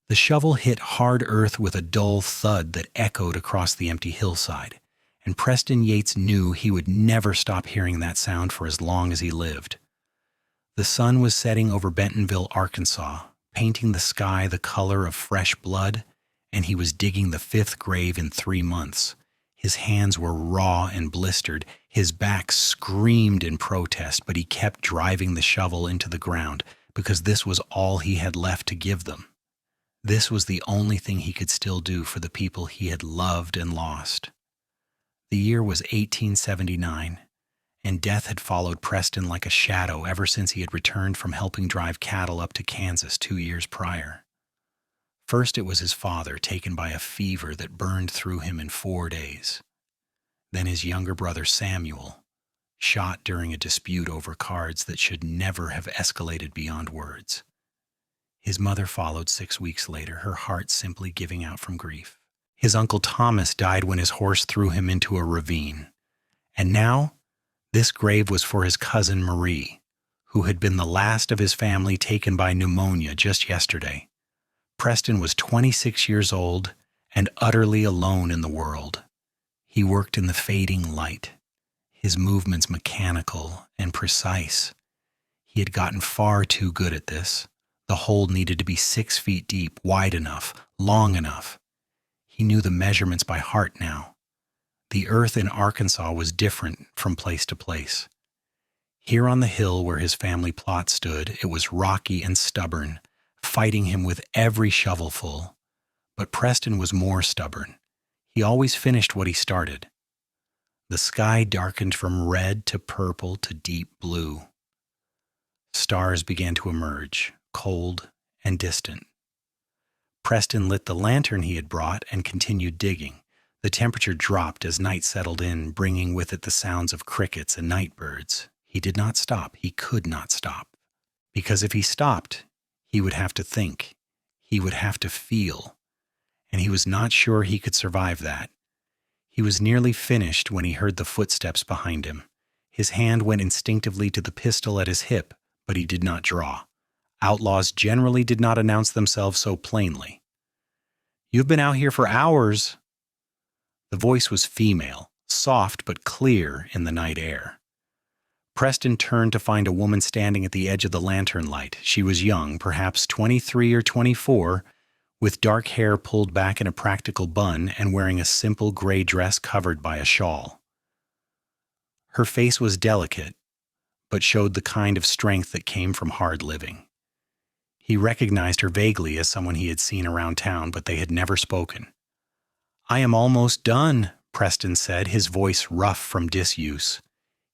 The shovel hit hard earth with a dull thud that echoed across the empty hillside, and Preston Yates knew he would never stop hearing that sound for as long as he lived. The sun was setting over Bentonville, Arkansas, painting the sky the color of fresh blood, and he was digging the fifth grave in 3 months. His hands were raw and blistered. His back screamed in protest, but he kept driving the shovel into the ground because this was all he had left to give them. This was the only thing he could still do for the people he had loved and lost. The year was 1879, and death had followed Preston like a shadow ever since he had returned from helping drive cattle up to Kansas 2 years prior. First it was his father, taken by a fever that burned through him in 4 days. Then his younger brother Samuel, shot during a dispute over cards that should never have escalated beyond words. His mother followed 6 weeks later, her heart simply giving out from grief. His uncle Thomas died when his horse threw him into a ravine. And now, this grave was for his cousin Marie, who had been the last of his family taken by pneumonia just yesterday. Preston was 26 years old and utterly alone in the world. He worked in the fading light, his movements mechanical and precise. He had gotten far too good at this. The hole needed to be 6 feet deep, wide enough, long enough. He knew the measurements by heart now. The earth in Arkansas was different from place to place. Here on the hill where his family plot stood, it was rocky and stubborn, fighting him with every shovelful. But Preston was more stubborn. He always finished what he started. The sky darkened from red to purple to deep blue. Stars began to emerge, cold and distant. Preston lit the lantern he had brought and continued digging. The temperature dropped as night settled in, bringing with it the sounds of crickets and night birds. He did not stop. He could not stop. Because if he stopped, he would have to think. He would have to feel. And he was not sure he could survive that. He was nearly finished when he heard the footsteps behind him. His hand went instinctively to the pistol at his hip, but he did not draw. Outlaws generally did not announce themselves so plainly. "You've been out here for hours." The voice was female, soft but clear in the night air. Preston turned to find a woman standing at the edge of the lantern light. She was young, perhaps 23 or 24, with dark hair pulled back in a practical bun and wearing a simple gray dress covered by a shawl. Her face was delicate, but showed the kind of strength that came from hard living. He recognized her vaguely as someone he had seen around town, but they had never spoken. "I am almost done," Preston said, his voice rough from disuse.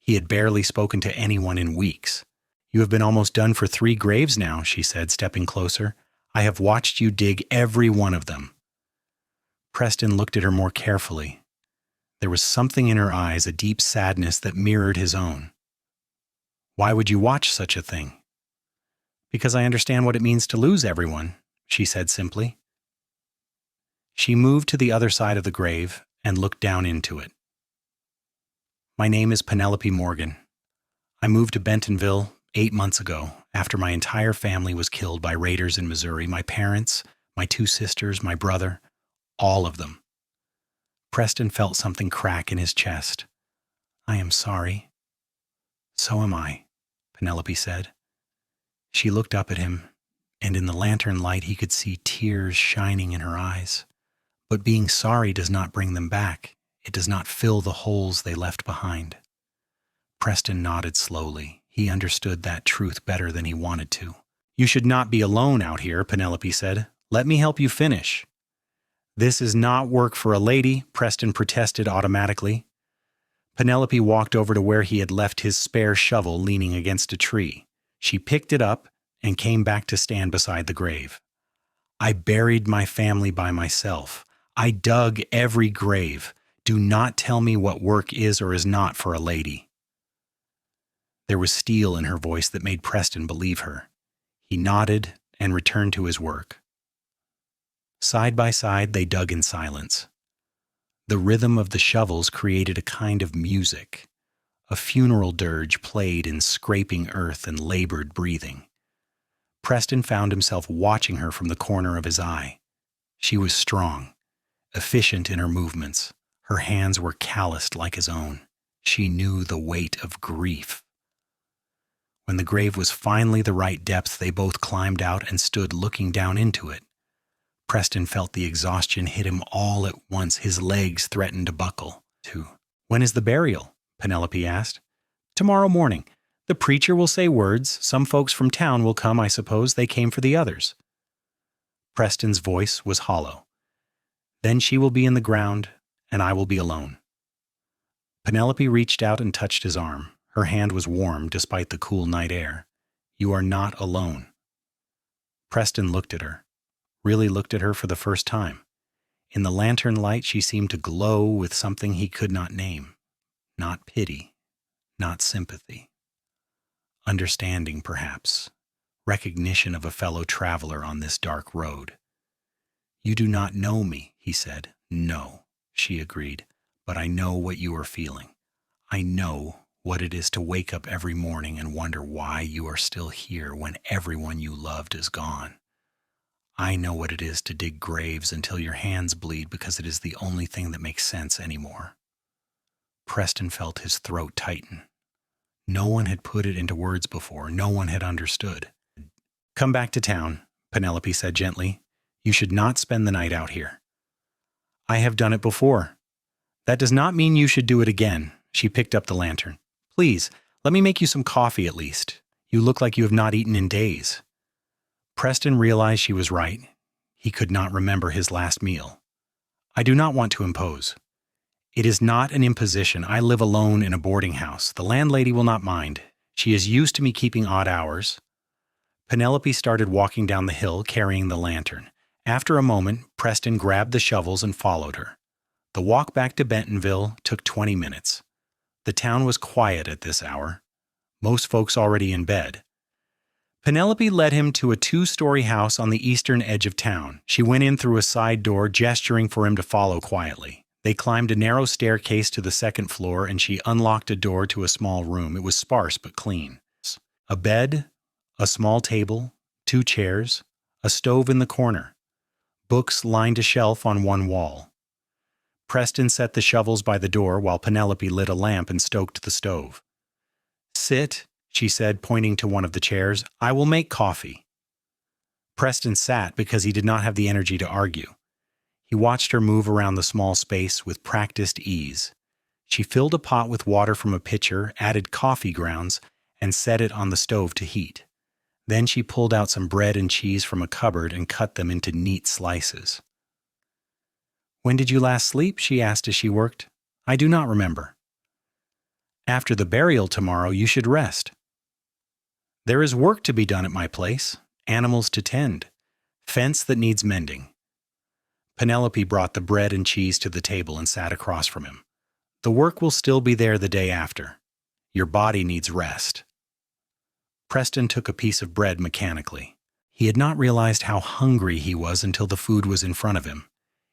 He had barely spoken to anyone in weeks. "You have been almost done for 3 graves now," she said, stepping closer. "I have watched you dig every one of them." Preston looked at her more carefully. There was something in her eyes, a deep sadness that mirrored his own. "Why would you watch such a thing?" "Because I understand what it means to lose everyone," she said simply. She moved to the other side of the grave and looked down into it. "My name is Penelope Morgan. I moved to Bentonville 8 months ago after my entire family was killed by raiders in Missouri. My parents, my 2 sisters, my brother, all of them." Preston felt something crack in his chest. "I am sorry." "So am I," Penelope said. She looked up at him, and in the lantern light he could see tears shining in her eyes. But being sorry does not bring them back. It does not fill the holes they left behind. Preston nodded slowly. He understood that truth better than he wanted to. "You should not be alone out here," Penelope said. "Let me help you finish." "This is not work for a lady," Preston protested automatically. Penelope walked over to where he had left his spare shovel leaning against a tree. She picked it up and came back to stand beside the grave. "I buried my family by myself. I dug every grave. Do not tell me what work is or is not for a lady." There was steel in her voice that made Preston believe her. He nodded and returned to his work. Side by side, they dug in silence. The rhythm of the shovels created a kind of music. A funeral dirge played in scraping earth and labored breathing. Preston found himself watching her from the corner of his eye. She was strong, efficient in her movements. Her hands were calloused like his own. She knew the weight of grief. When the grave was finally the right depth, they both climbed out and stood looking down into it. Preston felt the exhaustion hit him all at once. His legs threatened to buckle. "When is the burial?" Penelope asked. "Tomorrow morning. The preacher will say words. Some folks from town will come, I suppose. They came for the others." Preston's voice was hollow. "Then she will be in the ground, and I will be alone." Penelope reached out and touched his arm. Her hand was warm despite the cool night air. "You are not alone." Preston looked at her, really looked at her for the first time. In the lantern light, she seemed to glow with something he could not name. Not pity, not sympathy. Understanding, perhaps. Recognition of a fellow traveler on this dark road. "You do not know me," he said. "No," she agreed, "but I know what you are feeling. I know what it is to wake up every morning and wonder why you are still here when everyone you loved is gone. I know what it is to dig graves until your hands bleed because it is the only thing that makes sense anymore." Preston felt his throat tighten. No one had put it into words before. No one had understood. "Come back to town," Penelope said gently. "You should not spend the night out here." "I have done it before." "That does not mean you should do it again." She picked up the lantern. "Please, let me make you some coffee at least. You look like you have not eaten in days." Preston realized she was right. He could not remember his last meal. "I do not want to impose." "It is not an imposition. I live alone in a boarding house. The landlady will not mind. She is used to me keeping odd hours." Penelope started walking down the hill, carrying the lantern. After a moment, Preston grabbed the shovels and followed her. The walk back to Bentonville took 20 minutes. The town was quiet at this hour. Most folks already in bed. Penelope led him to a 2-story house on the eastern edge of town. She went in through a side door, gesturing for him to follow quietly. They climbed a narrow staircase to the second floor, and she unlocked a door to a small room. It was sparse but clean. A bed, a small table, 2 chairs, a stove in the corner. Books lined a shelf on one wall. Preston set the shovels by the door while Penelope lit a lamp and stoked the stove. "Sit," she said, pointing to one of the chairs. "I will make coffee." Preston sat because he did not have the energy to argue. He watched her move around the small space with practiced ease. She filled a pot with water from a pitcher, added coffee grounds, and set it on the stove to heat. Then she pulled out some bread and cheese from a cupboard and cut them into neat slices. "When did you last sleep?" she asked as she worked. "I do not remember." "After the burial tomorrow, you should rest." "There is work to be done at my place, animals to tend, fence that needs mending." Penelope brought the bread and cheese to the table and sat across from him. "The work will still be there the day after. Your body needs rest." Preston took a piece of bread mechanically. He had not realized how hungry he was until the food was in front of him.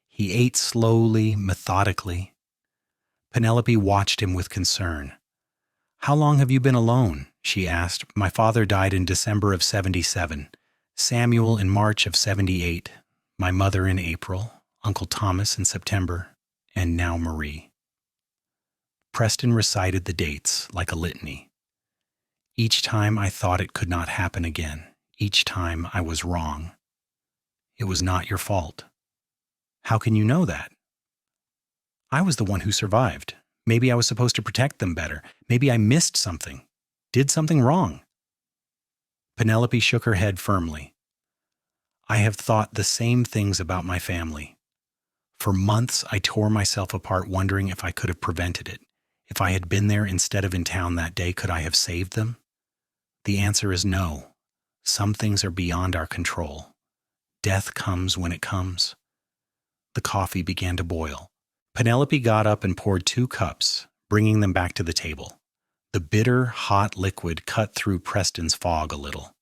He ate slowly, methodically. Penelope watched him with concern. "How long have you been alone?" she asked. "My father died in December of 77, Samuel in March of 78, my mother in April, Uncle Thomas in September, and now Marie." Preston recited the dates like a litany. "Each time I thought it could not happen again. Each time I was wrong. It was not your fault." "How can you know that?" "I was the one who survived. Maybe I was supposed to protect them better. Maybe I missed something, did something wrong." Penelope shook her head firmly. "I have thought the same things about my family. For months, I tore myself apart wondering if I could have prevented it. If I had been there instead of in town that day, could I have saved them? The answer is no. Some things are beyond our control. Death comes when it comes." The coffee began to boil. Penelope got up and poured 2 cups, bringing them back to the table. The bitter, hot liquid cut through Preston's fog a little.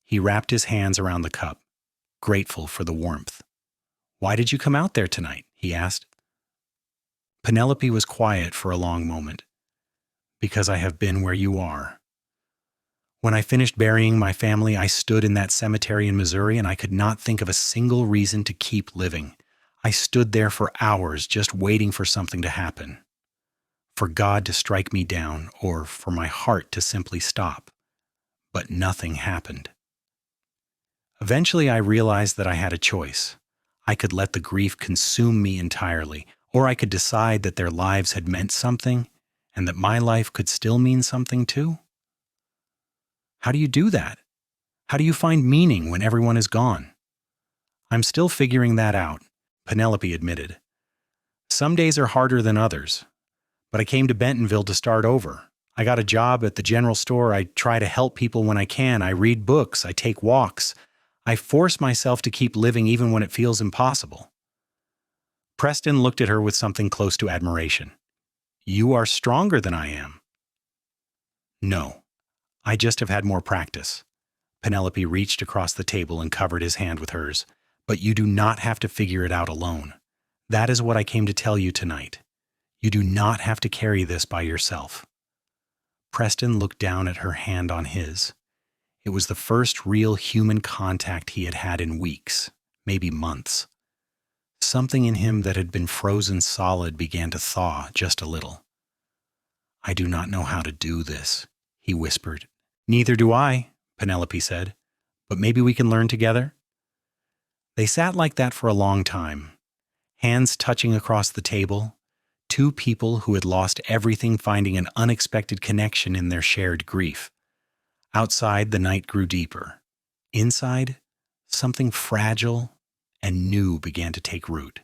He wrapped his hands around the cup, grateful for the warmth. "Why did you come out there tonight?" he asked. Penelope was quiet for a long moment. "Because I have been where you are." When I finished burying my family, I stood in that cemetery in Missouri and I could not think of a single reason to keep living. I stood there for hours just waiting for something to happen. For God to strike me down or for my heart to simply stop. But nothing happened. Eventually, I realized that I had a choice. I could let the grief consume me entirely, or I could decide that their lives had meant something and that my life could still mean something too. How do you do that? How do you find meaning when everyone is gone? I'm still figuring that out, Penelope admitted. Some days are harder than others, but I came to Bentonville to start over. I got a job at the general store. I try to help people when I can. I read books. I take walks. I force myself to keep living even when it feels impossible. Preston looked at her with something close to admiration. You are stronger than I am. No, I just have had more practice. Penelope reached across the table and covered his hand with hers. But you do not have to figure it out alone. That is what I came to tell you tonight. You do not have to carry this by yourself. Preston looked down at her hand on his. It was the first real human contact he had had in weeks, maybe months. Something in him that had been frozen solid began to thaw just a little. I do not know how to do this, he whispered. Neither do I, Penelope said, but maybe we can learn together. They sat like that for a long time, hands touching across the table, two people who had lost everything finding an unexpected connection in their shared grief. Outside, the night grew deeper. Inside, something fragile and new began to take root.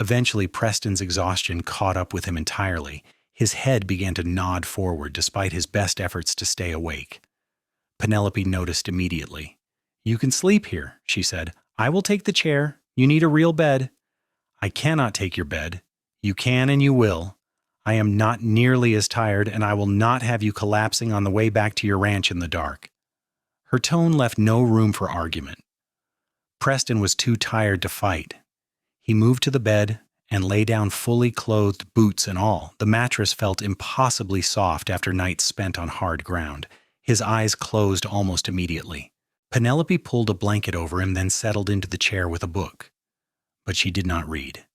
Eventually, Preston's exhaustion caught up with him entirely. His head began to nod forward despite his best efforts to stay awake. Penelope noticed immediately. You can sleep here, she said. I will take the chair. You need a real bed. I cannot take your bed. You can and you will. I am not nearly as tired, and I will not have you collapsing on the way back to your ranch in the dark. Her tone left no room for argument. Preston was too tired to fight. He moved to the bed and lay down fully clothed, boots and all. The mattress felt impossibly soft after nights spent on hard ground. His eyes closed almost immediately. Penelope pulled a blanket over him, then settled into the chair with a book. But she did not read.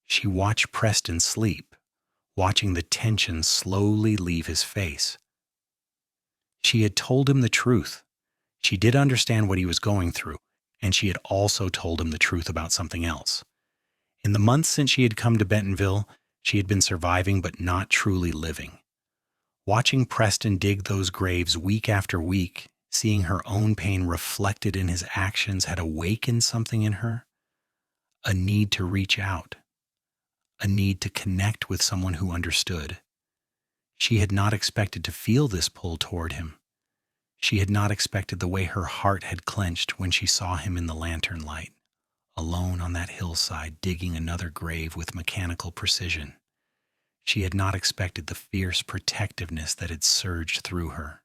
She watched Preston sleep, watching the tension slowly leave his face. She had told him the truth. She did understand what he was going through, and she had also told him the truth about something else. In the months since she had come to Bentonville, she had been surviving but not truly living. Watching Preston dig those graves week after week, seeing her own pain reflected in his actions had awakened something in her. A need to reach out. A need to connect with someone who understood. She had not expected to feel this pull toward him. She had not expected the way her heart had clenched when she saw him in the lantern light, alone on that hillside digging another grave with mechanical precision. She had not expected the fierce protectiveness that had surged through her.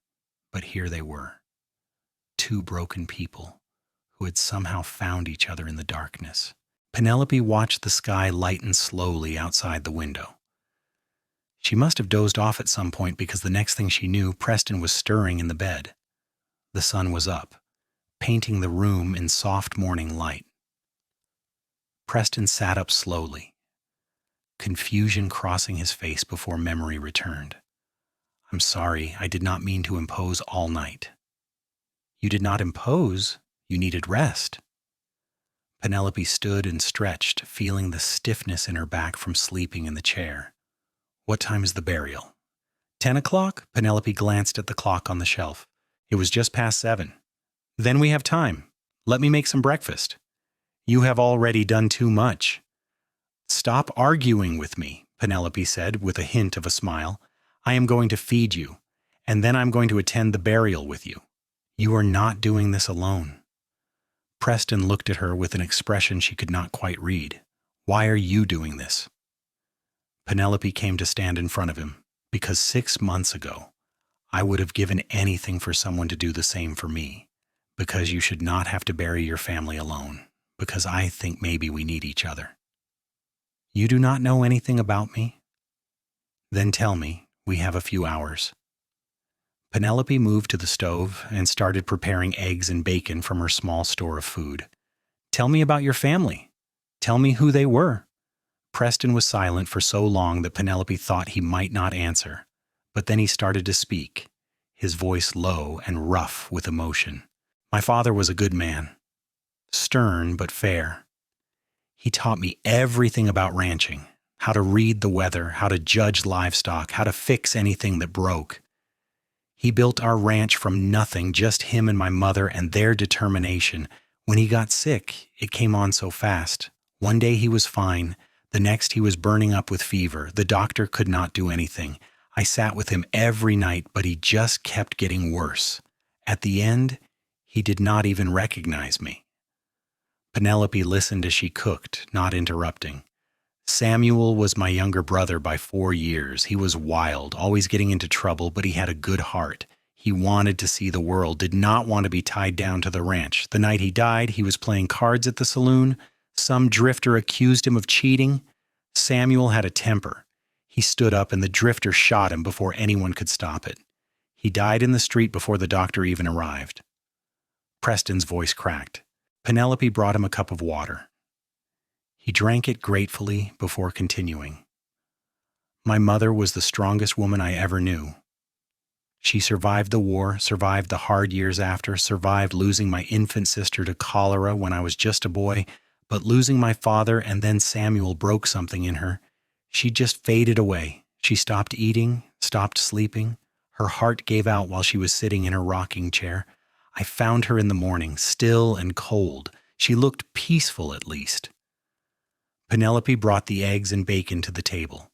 But here they were, two broken people who had somehow found each other in the darkness. Penelope watched the sky lighten slowly outside the window. She must have dozed off at some point because the next thing she knew, Preston was stirring in the bed. The sun was up, painting the room in soft morning light. Preston sat up slowly, confusion crossing his face before memory returned. I'm sorry, I did not mean to impose all night. You did not impose, you needed rest. Penelope stood and stretched, feeling the stiffness in her back from sleeping in the chair. What time is the burial? 10 o'clock? Penelope glanced at the clock on the shelf. It was just past 7. Then we have time. Let me make some breakfast. You have already done too much. Stop arguing with me, Penelope said with a hint of a smile. I am going to feed you, and then I'm going to attend the burial with you. You are not doing this alone. Preston looked at her with an expression she could not quite read. Why are you doing this? Penelope came to stand in front of him, because 6 months ago, I would have given anything for someone to do the same for me, because you should not have to bury your family alone, because I think maybe we need each other. You do not know anything about me? Then tell me, we have a few hours. Penelope moved to the stove and started preparing eggs and bacon from her small store of food. "Tell me about your family. Tell me who they were." Preston was silent for so long that Penelope thought he might not answer. But then he started to speak, his voice low and rough with emotion. "My father was a good man, stern but fair. He taught me everything about ranching, how to read the weather, how to judge livestock, how to fix anything that broke. He built our ranch from nothing, just him and my mother and their determination. When he got sick, it came on so fast. One day he was fine. The next he was burning up with fever. The doctor could not do anything. I sat with him every night, but he just kept getting worse. At the end, he did not even recognize me." Penelope listened as she cooked, not interrupting. "Samuel was my younger brother by 4 years. He was wild, always getting into trouble, but he had a good heart. He wanted to see the world, did not want to be tied down to the ranch. The night he died, he was playing cards at the saloon. Some drifter accused him of cheating. Samuel had a temper. He stood up and the drifter shot him before anyone could stop it. He died in the street before the doctor even arrived." Preston's voice cracked. Penelope brought him a cup of water. He drank it gratefully before continuing. "My mother was the strongest woman I ever knew. She survived the war, survived the hard years after, survived losing my infant sister to cholera when I was just a boy, but losing my father and then Samuel broke something in her. She just faded away. She stopped eating, stopped sleeping. Her heart gave out while she was sitting in her rocking chair. I found her in the morning, still and cold. She looked peaceful at least." Penelope brought the eggs and bacon to the table.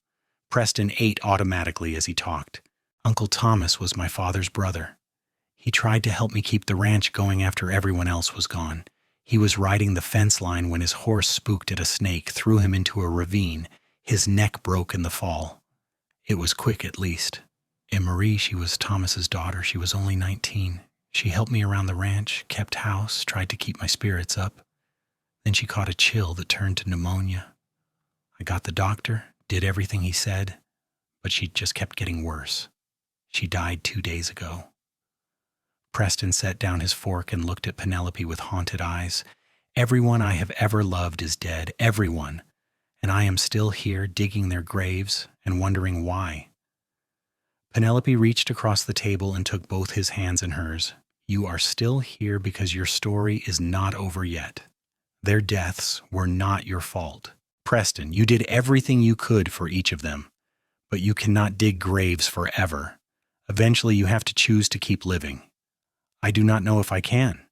Preston ate automatically as he talked. "Uncle Thomas was my father's brother. He tried to help me keep the ranch going after everyone else was gone. He was riding the fence line when his horse spooked at a snake, threw him into a ravine. His neck broke in the fall. It was quick at least. And Marie, she was Thomas's daughter. She was only 19. She helped me around the ranch, kept house, tried to keep my spirits up. Then she caught a chill that turned to pneumonia. I got the doctor, did everything he said, but she just kept getting worse. She died 2 days ago." Preston set down his fork and looked at Penelope with haunted eyes. "Everyone I have ever loved is dead, everyone. And I am still here digging their graves and wondering why." Penelope reached across the table and took both his hands in hers. "You are still here because your story is not over yet. Their deaths were not your fault. Preston, you did everything you could for each of them, but you cannot dig graves forever. Eventually you have to choose to keep living. I do not know if I can.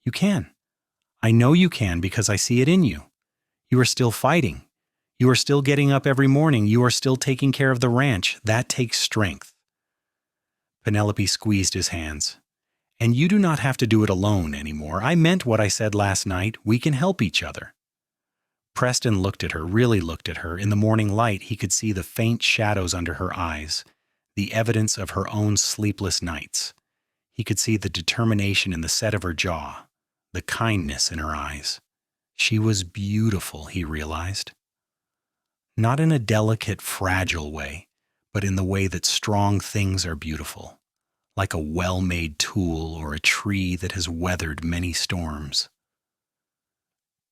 You can. I know you can because I see it in you. You are still fighting. You are still getting up every morning. You are still taking care of the ranch. That takes strength." Penelope squeezed his hands. "And you do not have to do it alone anymore. I meant what I said last night. We can help each other." Preston looked at her, really looked at her. In the morning light, he could see the faint shadows under her eyes, the evidence of her own sleepless nights. He could see the determination in the set of her jaw, the kindness in her eyes. She was beautiful, he realized. Not in a delicate, fragile way, but in the way that strong things are beautiful, like a well-made tool or a tree that has weathered many storms.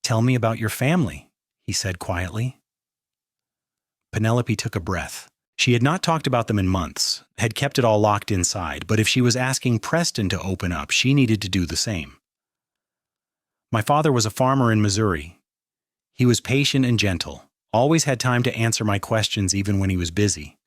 "Tell me about your family," he said quietly. Penelope took a breath. She had not talked about them in months, had kept it all locked inside, but if she was asking Preston to open up, she needed to do the same. "My father was a farmer in Missouri. He was patient and gentle, always had time to answer my questions even when he was busy.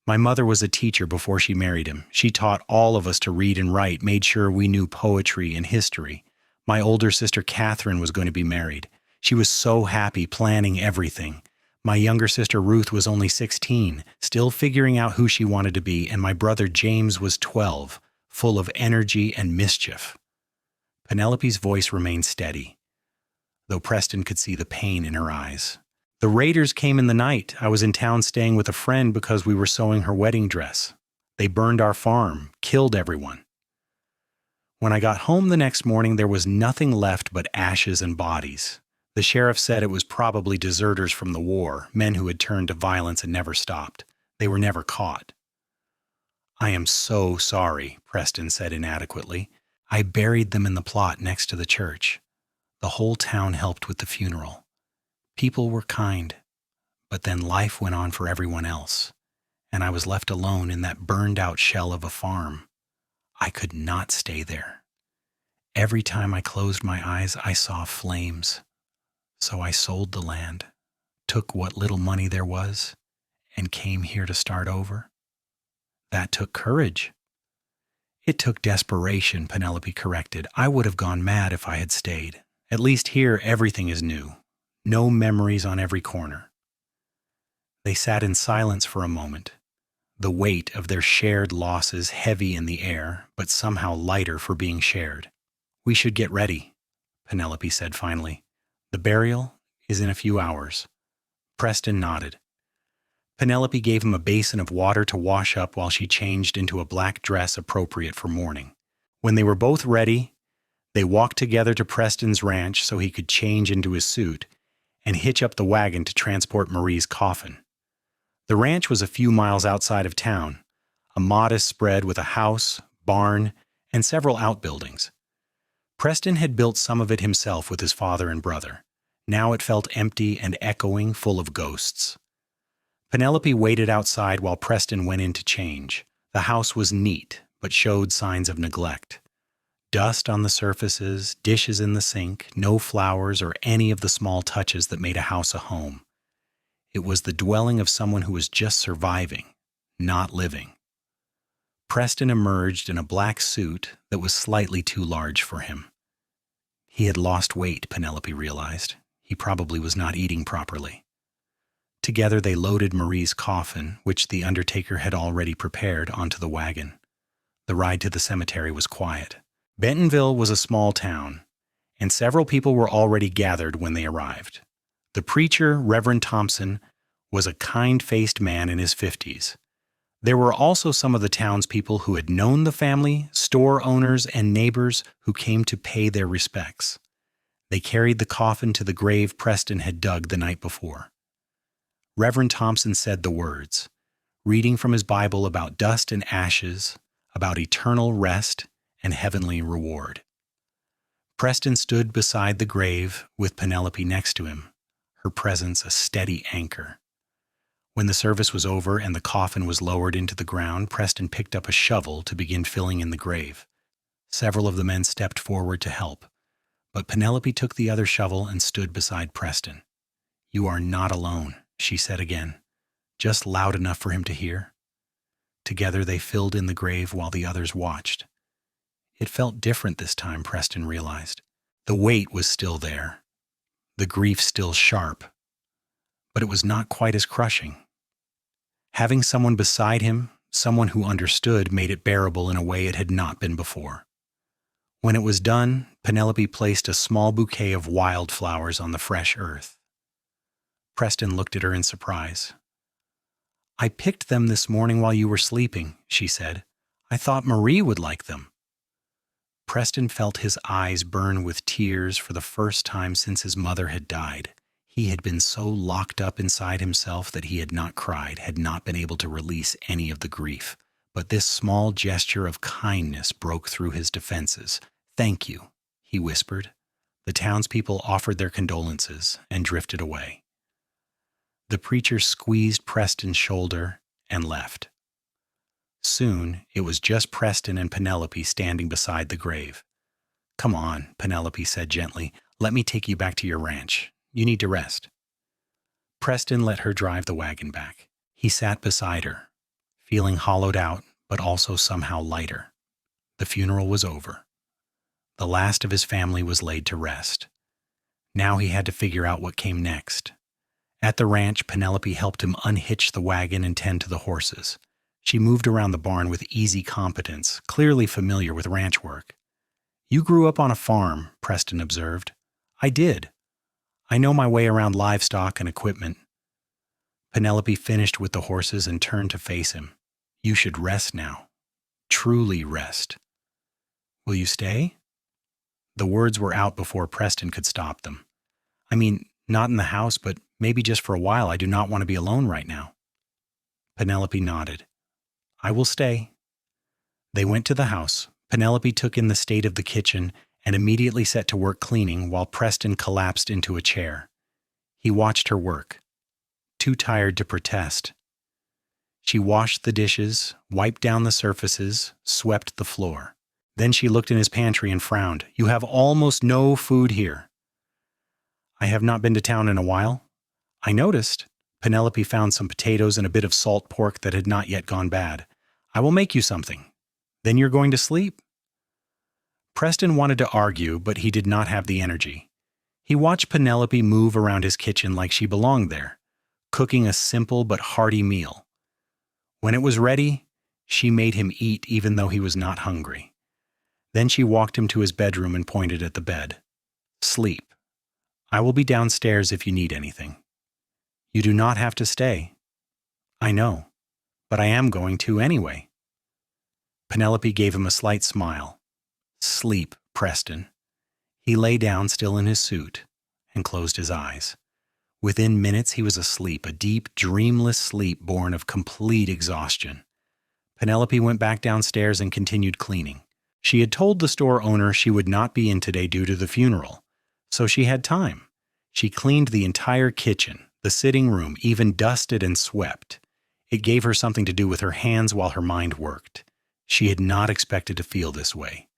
My mother was a teacher before she married him. She taught all of us to read and write, made sure we knew poetry and history. My older sister Catherine was going to be married. She was so happy, planning everything. My younger sister Ruth was only 16, still figuring out who she wanted to be, and my brother James was 12, full of energy and mischief." Penelope's voice remained steady, though Preston could see the pain in her eyes. "The raiders came in the night. I was in town staying with a friend because we were sewing her wedding dress. They burned our farm, killed everyone. When I got home the next morning, there was nothing left but ashes and bodies. The sheriff said it was probably deserters from the war, men who had turned to violence and never stopped. They were never caught. I am so sorry, Preston said inadequately. I buried them in the plot next to the church. The whole town helped with the funeral. People were kind, but then life went on for everyone else, and I was left alone in that burned-out shell of a farm. I could not stay there. Every time I closed my eyes, I saw flames. So I sold the land, took what little money there was, and came here to start over. That took courage. It took desperation, Penelope corrected. I would have gone mad if I had stayed. At least here, everything is new. No memories on every corner. They sat in silence for a moment, the weight of their shared losses heavy in the air, but somehow lighter for being shared. We should get ready, Penelope said finally. The burial is in a few hours. Preston nodded. Penelope gave him a basin of water to wash up while she changed into a black dress appropriate for mourning. When they were both ready, they walked together to Preston's ranch so he could change into his suit and hitch up the wagon to transport Marie's coffin. The ranch was a few miles outside of town, a modest spread with a house, barn, and several outbuildings. Preston had built some of it himself with his father and brother. Now it felt empty and echoing, full of ghosts. Penelope waited outside while Preston went in to change. The house was neat, but showed signs of neglect. Dust on the surfaces, dishes in the sink, no flowers or any of the small touches that made a house a home. It was the dwelling of someone who was just surviving, not living. Preston emerged in a black suit that was slightly too large for him. He had lost weight, Penelope realized. He probably was not eating properly. Together they loaded Marie's coffin, which the undertaker had already prepared, onto the wagon. The ride to the cemetery was quiet. Bentonville was a small town, and several people were already gathered when they arrived. The preacher, Reverend Thompson, was a kind-faced man in his 50s. There were also some of the townspeople who had known the family, store owners, and neighbors who came to pay their respects. They carried the coffin to the grave Preston had dug the night before. Reverend Thompson said the words, reading from his Bible about dust and ashes, about eternal rest and heavenly reward. Preston stood beside the grave with Penelope next to him, her presence a steady anchor. When the service was over and the coffin was lowered into the ground, Preston picked up a shovel to begin filling in the grave. Several of the men stepped forward to help, but Penelope took the other shovel and stood beside Preston. "You are not alone," she said again, just loud enough for him to hear. Together they filled in the grave while the others watched. It felt different this time, Preston realized. The weight was still there, the grief still sharp, but it was not quite as crushing. Having someone beside him, someone who understood, made it bearable in a way it had not been before. When it was done, Penelope placed a small bouquet of wildflowers on the fresh earth. Preston looked at her in surprise. "I picked them this morning while you were sleeping," she said. "I thought Marie would like them." Preston felt his eyes burn with tears for the first time since his mother had died. He had been so locked up inside himself that he had not cried, had not been able to release any of the grief. But this small gesture of kindness broke through his defenses. "Thank you," he whispered. The townspeople offered their condolences and drifted away. The preacher squeezed Preston's shoulder and left. Soon, it was just Preston and Penelope standing beside the grave. "Come on," Penelope said gently. "Let me take you back to your ranch. You need to rest." Preston let her drive the wagon back. He sat beside her, feeling hollowed out, but also somehow lighter. The funeral was over. The last of his family was laid to rest. Now he had to figure out what came next. At the ranch, Penelope helped him unhitch the wagon and tend to the horses. She moved around the barn with easy competence, clearly familiar with ranch work. "You grew up on a farm," Preston observed. "I did. I know my way around livestock and equipment." Penelope finished with the horses and turned to face him. "You should rest now. Truly rest. Will you stay?" The words were out before Preston could stop them. "I mean, not in the house, but maybe just for a while. I do not want to be alone right now." Penelope nodded. "I will stay. They went to the house. Penelope took in the state of the kitchen and immediately set to work cleaning while Preston collapsed into a chair. He watched her work, too tired to protest. She washed the dishes, wiped down the surfaces, swept the floor. Then she looked in his pantry and frowned. "You have almost no food here." "I have not been to town in a while." "I noticed." Penelope found some potatoes and a bit of salt pork that had not yet gone bad. "I will make you something." "Then you're going to sleep?" Preston wanted to argue, but he did not have the energy. He watched Penelope move around his kitchen like she belonged there, cooking a simple but hearty meal. When it was ready, she made him eat even though he was not hungry. Then she walked him to his bedroom and pointed at the bed. "Sleep. I will be downstairs if you need anything." "You do not have to stay." "I know, but I am going to anyway." Penelope gave him a slight smile. "Sleep, Preston." He lay down still in his suit and closed his eyes. Within minutes he was asleep, a deep, dreamless sleep born of complete exhaustion. Penelope went back downstairs and continued cleaning. She had told the store owner she would not be in today due to the funeral, so she had time. She cleaned the entire kitchen, the sitting room, even dusted and swept. It gave her something to do with her hands while her mind worked. She had not expected to feel this way.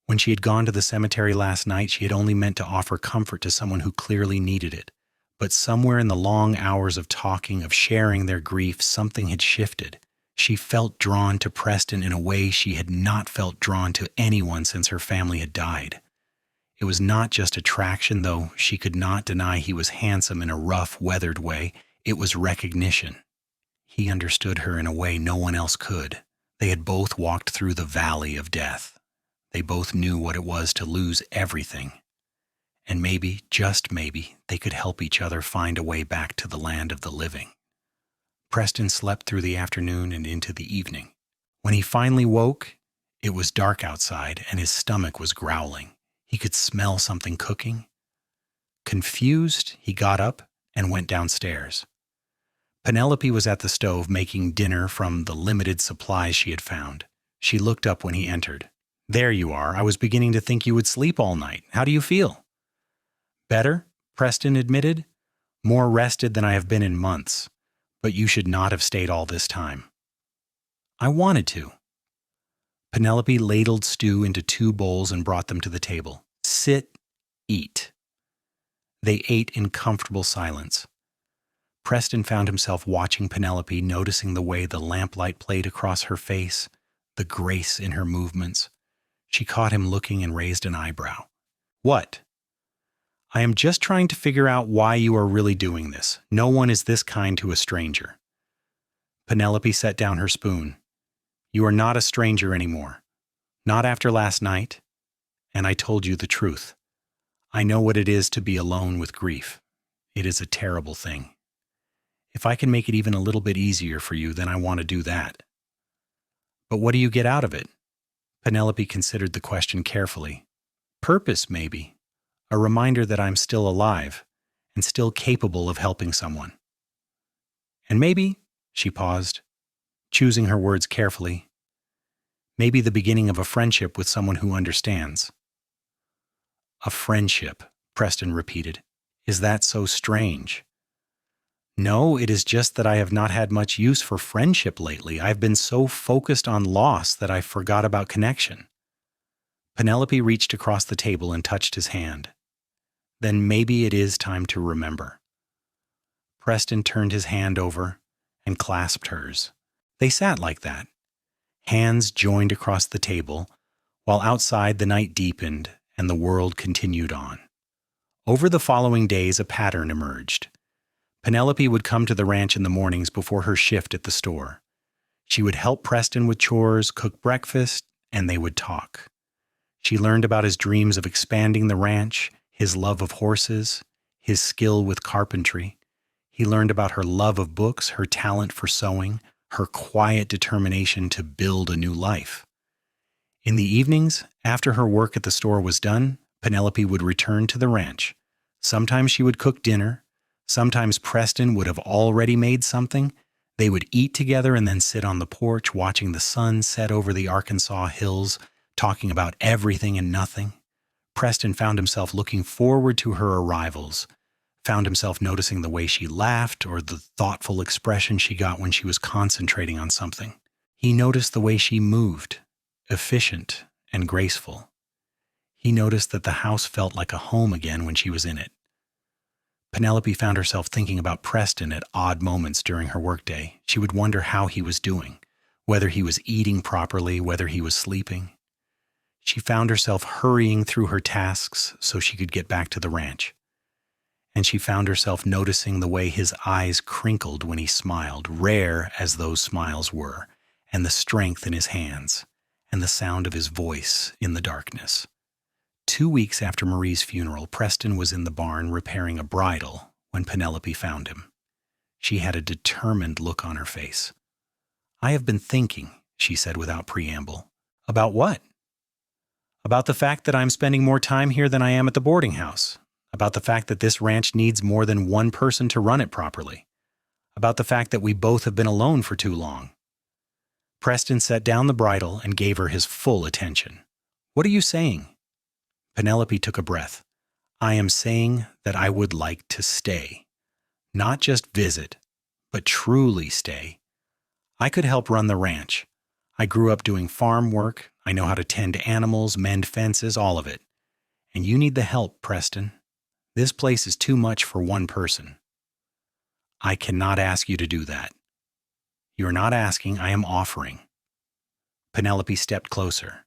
When she had gone to the cemetery last night, she had only meant to offer comfort to someone who clearly needed it. But somewhere in the long hours of talking, of sharing their grief, something had shifted. She felt drawn to Preston in a way she had not felt drawn to anyone since her family had died. It was not just attraction, though she could not deny he was handsome in a rough, weathered way. It was recognition. He understood her in a way no one else could. They had both walked through the valley of death. They both knew what it was to lose everything. And maybe, just maybe, they could help each other find a way back to the land of the living. Preston slept through the afternoon and into the evening. When he finally woke, it was dark outside and his stomach was growling. He could smell something cooking. Confused, he got up and went downstairs. Penelope was at the stove making dinner from the limited supplies she had found. She looked up when he entered. "There you are. I was beginning to think you would sleep all night. How do you feel?" "Better," Preston admitted. "More rested than I have been in months. But you should not have stayed all this time." "I wanted to." Penelope ladled stew into 2 bowls and brought them to the table. "Sit, eat." They ate in comfortable silence. Preston found himself watching Penelope, noticing the way the lamplight played across her face, the grace in her movements. She caught him looking and raised an eyebrow. "What?" "I am just trying to figure out why you are really doing this. No one is this kind to a stranger." Penelope set down her spoon. "You are not a stranger anymore. Not after last night. And I told you the truth. I know what it is to be alone with grief. It is a terrible thing. If I can make it even a little bit easier for you, then I want to do that." "But what do you get out of it?" Penelope considered the question carefully. "Purpose, maybe. A reminder that I'm still alive and still capable of helping someone. And maybe," she paused, choosing her words carefully, "maybe the beginning of a friendship with someone who understands." "A friendship," Preston repeated. "Is that so strange?" "No, it is just that I have not had much use for friendship lately. I've been so focused on loss that I forgot about connection." Penelope reached across the table and touched his hand. "Then maybe it is time to remember." Preston turned his hand over and clasped hers. They sat like that, hands joined across the table, while outside the night deepened and the world continued on. Over the following days, a pattern emerged. Penelope would come to the ranch in the mornings before her shift at the store. She would help Preston with chores, cook breakfast, and they would talk. She learned about his dreams of expanding the ranch, his love of horses, his skill with carpentry. He learned about her love of books, her talent for sewing, her quiet determination to build a new life. In the evenings, after her work at the store was done, Penelope would return to the ranch. Sometimes she would cook dinner. Sometimes Preston would have already made something. They would eat together and then sit on the porch watching the sun set over the Arkansas hills, talking about everything and nothing. Preston found himself looking forward to her arrivals, found himself noticing the way she laughed or the thoughtful expression she got when she was concentrating on something. He noticed the way she moved, efficient and graceful. He noticed that the house felt like a home again when she was in it. Penelope found herself thinking about Preston at odd moments during her workday. She would wonder how he was doing, whether he was eating properly, whether he was sleeping. She found herself hurrying through her tasks so she could get back to the ranch. And she found herself noticing the way his eyes crinkled when he smiled, rare as those smiles were, and the strength in his hands, and the sound of his voice in the darkness. 2 weeks after Marie's funeral, Preston was in the barn repairing a bridle when Penelope found him. She had a determined look on her face. "I have been thinking," she said without preamble. "About what?" "About the fact that I'm spending more time here than I am at the boarding house. About the fact that this ranch needs more than one person to run it properly. About the fact that we both have been alone for too long." Preston set down the bridle and gave her his full attention. "What are you saying?" Penelope took a breath. "I am saying that I would like to stay. Not just visit, but truly stay. I could help run the ranch. I grew up doing farm work. I know how to tend animals, mend fences, all of it. And you need the help, Preston. This place is too much for one person." "I cannot ask you to do that." "You are not asking, I am offering." Penelope stepped closer.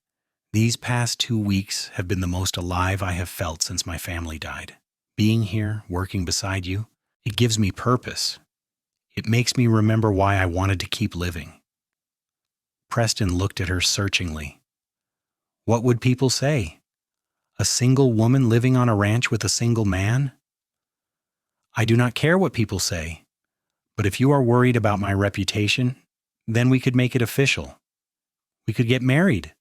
"These past 2 weeks have been the most alive I have felt since my family died. Being here, working beside you, it gives me purpose. It makes me remember why I wanted to keep living." Preston looked at her searchingly. What would people say? A single woman living on a ranch with a single man? "I do not care what people say, but if you are worried about my reputation, then we could make it official. We could get married."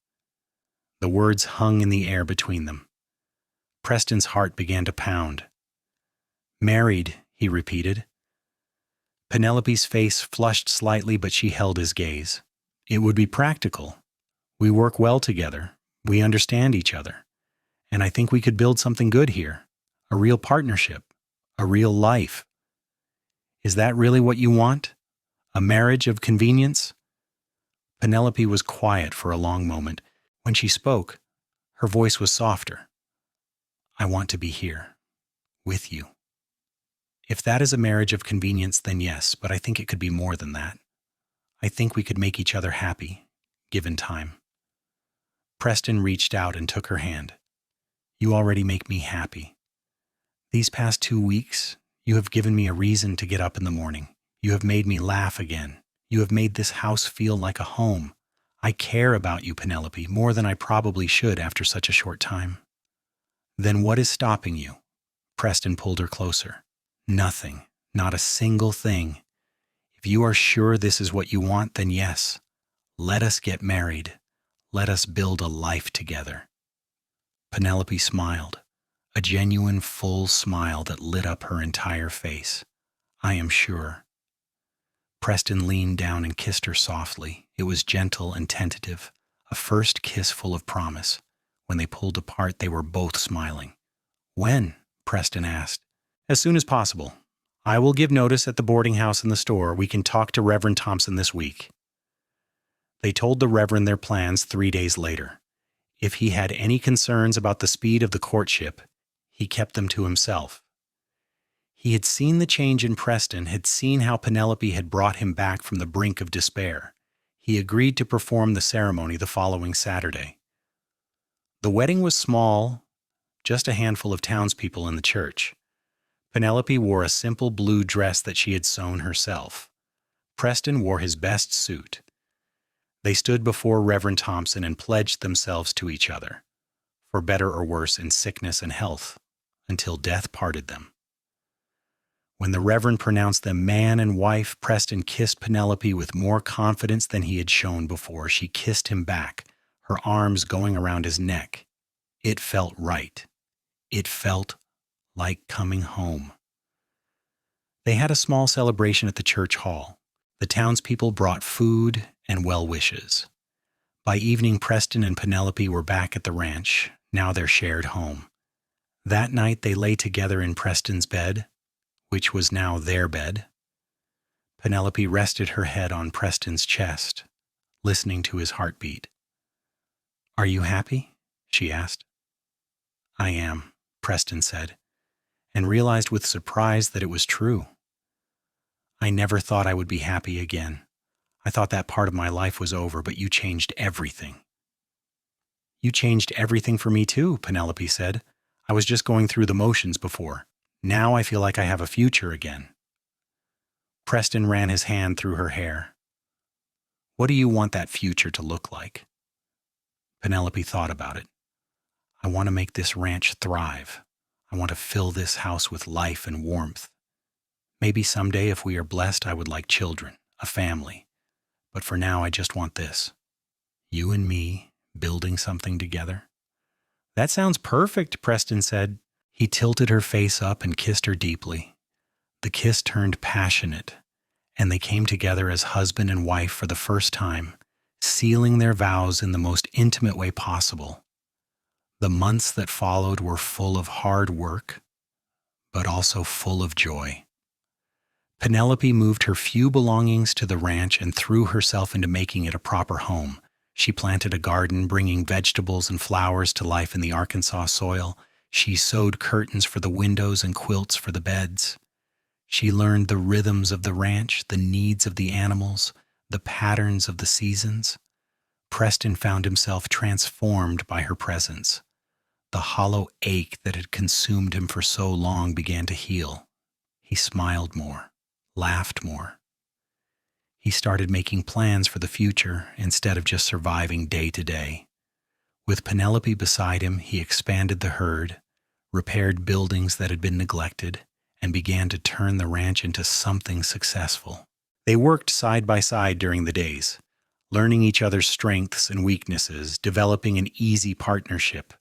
The words hung in the air between them. Preston's heart began to pound. "Married," he repeated. Penelope's face flushed slightly, but she held his gaze. "It would be practical. We work well together. We understand each other. And I think we could build something good here. A real partnership. A real life. Is that really what you want? A marriage of convenience?" Penelope was quiet for a long moment. When she spoke, her voice was softer. "I want to be here. With you. If that is a marriage of convenience, then yes, but I think it could be more than that. I think we could make each other happy, given time." Preston reached out and took her hand. "You already make me happy. These past 2 weeks, you have given me a reason to get up in the morning. You have made me laugh again. You have made this house feel like a home. I care about you, Penelope, more than I probably should after such a short time." "Then what is stopping you?" Preston pulled her closer. "Nothing. Not a single thing. If you are sure this is what you want, then yes. Let us get married. Let us build a life together." Penelope smiled, a genuine, full smile that lit up her entire face. "I am sure." Preston leaned down and kissed her softly. It was gentle and tentative, a first kiss full of promise. When they pulled apart, they were both smiling. "When?" Preston asked. "As soon as possible. I will give notice at the boarding house and the store. We can talk to Reverend Thompson this week." They told the Reverend their plans 3 days later. If he had any concerns about the speed of the courtship, he kept them to himself. He had seen the change in Preston, had seen how Penelope had brought him back from the brink of despair. He agreed to perform the ceremony the following Saturday. The wedding was small, just a handful of townspeople in the church. Penelope wore a simple blue dress that she had sewn herself. Preston wore his best suit. They stood before Reverend Thompson and pledged themselves to each other, for better or worse in sickness and health, until death parted them. When the Reverend pronounced them man and wife, Preston kissed Penelope with more confidence than he had shown before. She kissed him back, her arms going around his neck. It felt right. It felt like coming home. They had a small celebration at the church hall. The townspeople brought food and well wishes. By evening, Preston and Penelope were back at the ranch, now their shared home. That night they lay together in Preston's bed, which was now their bed. Penelope rested her head on Preston's chest, listening to his heartbeat. "Are you happy?" she asked. "I am," Preston said, and realized with surprise that it was true. "I never thought I would be happy again. I thought that part of my life was over, but you changed everything." "You changed everything for me too," Penelope said. "I was just going through the motions before. Now I feel like I have a future again." Preston ran his hand through her hair. "What do you want that future to look like?" Penelope thought about it. "I want to make this ranch thrive. I want to fill this house with life and warmth. Maybe someday, if we are blessed, I would like children, a family. But for now, I just want this. You and me, building something together." "That sounds perfect," Preston said. He tilted her face up and kissed her deeply. The kiss turned passionate, and they came together as husband and wife for the first time, sealing their vows in the most intimate way possible. The months that followed were full of hard work, but also full of joy. Penelope moved her few belongings to the ranch and threw herself into making it a proper home. She planted a garden, bringing vegetables and flowers to life in the Arkansas soil. She sewed curtains for the windows and quilts for the beds. She learned the rhythms of the ranch, the needs of the animals, the patterns of the seasons. Preston found himself transformed by her presence. The hollow ache that had consumed him for so long began to heal. He smiled more, laughed more. He started making plans for the future instead of just surviving day to day. With Penelope beside him, he expanded the herd, repaired buildings that had been neglected, and began to turn the ranch into something successful. They worked side by side during the days, learning each other's strengths and weaknesses, developing an easy partnership.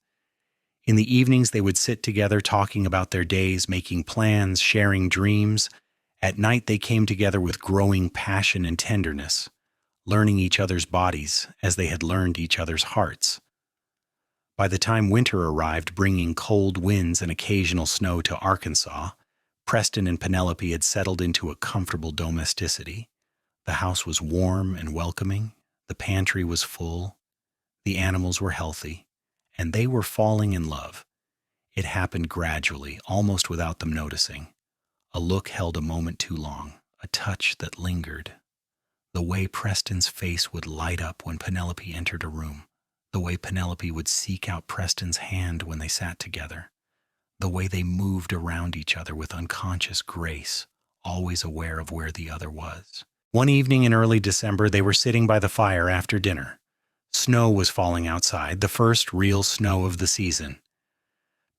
In the evenings, they would sit together talking about their days, making plans, sharing dreams. At night, they came together with growing passion and tenderness, learning each other's bodies as they had learned each other's hearts. By the time winter arrived, bringing cold winds and occasional snow to Arkansas, Preston and Penelope had settled into a comfortable domesticity. The house was warm and welcoming, the pantry was full, the animals were healthy, and they were falling in love. It happened gradually, almost without them noticing. A look held a moment too long, a touch that lingered. The way Preston's face would light up when Penelope entered a room, the way Penelope would seek out Preston's hand when they sat together, the way they moved around each other with unconscious grace, always aware of where the other was. One evening in early December, they were sitting by the fire after dinner. Snow was falling outside, the first real snow of the season.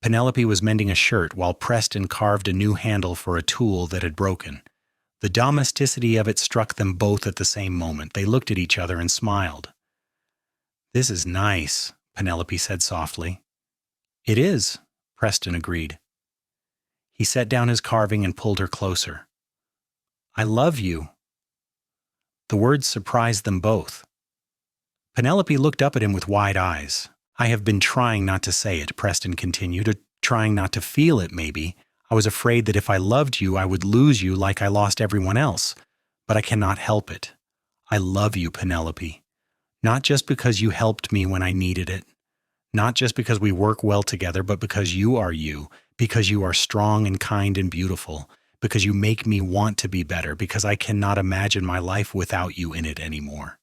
Penelope was mending a shirt while Preston carved a new handle for a tool that had broken. The domesticity of it struck them both at the same moment. They looked at each other and smiled. "This is nice," Penelope said softly. "It is," Preston agreed. He set down his carving and pulled her closer. "I love you." The words surprised them both. Penelope looked up at him with wide eyes. "I have been trying not to say it," Preston continued, or trying not to feel it, maybe. "I was afraid that if I loved you, I would lose you like I lost everyone else. But I cannot help it. I love you, Penelope. Not just because you helped me when I needed it. Not just because we work well together, but because you are you, because you are strong and kind and beautiful, because you make me want to be better, because I cannot imagine my life without you in it anymore."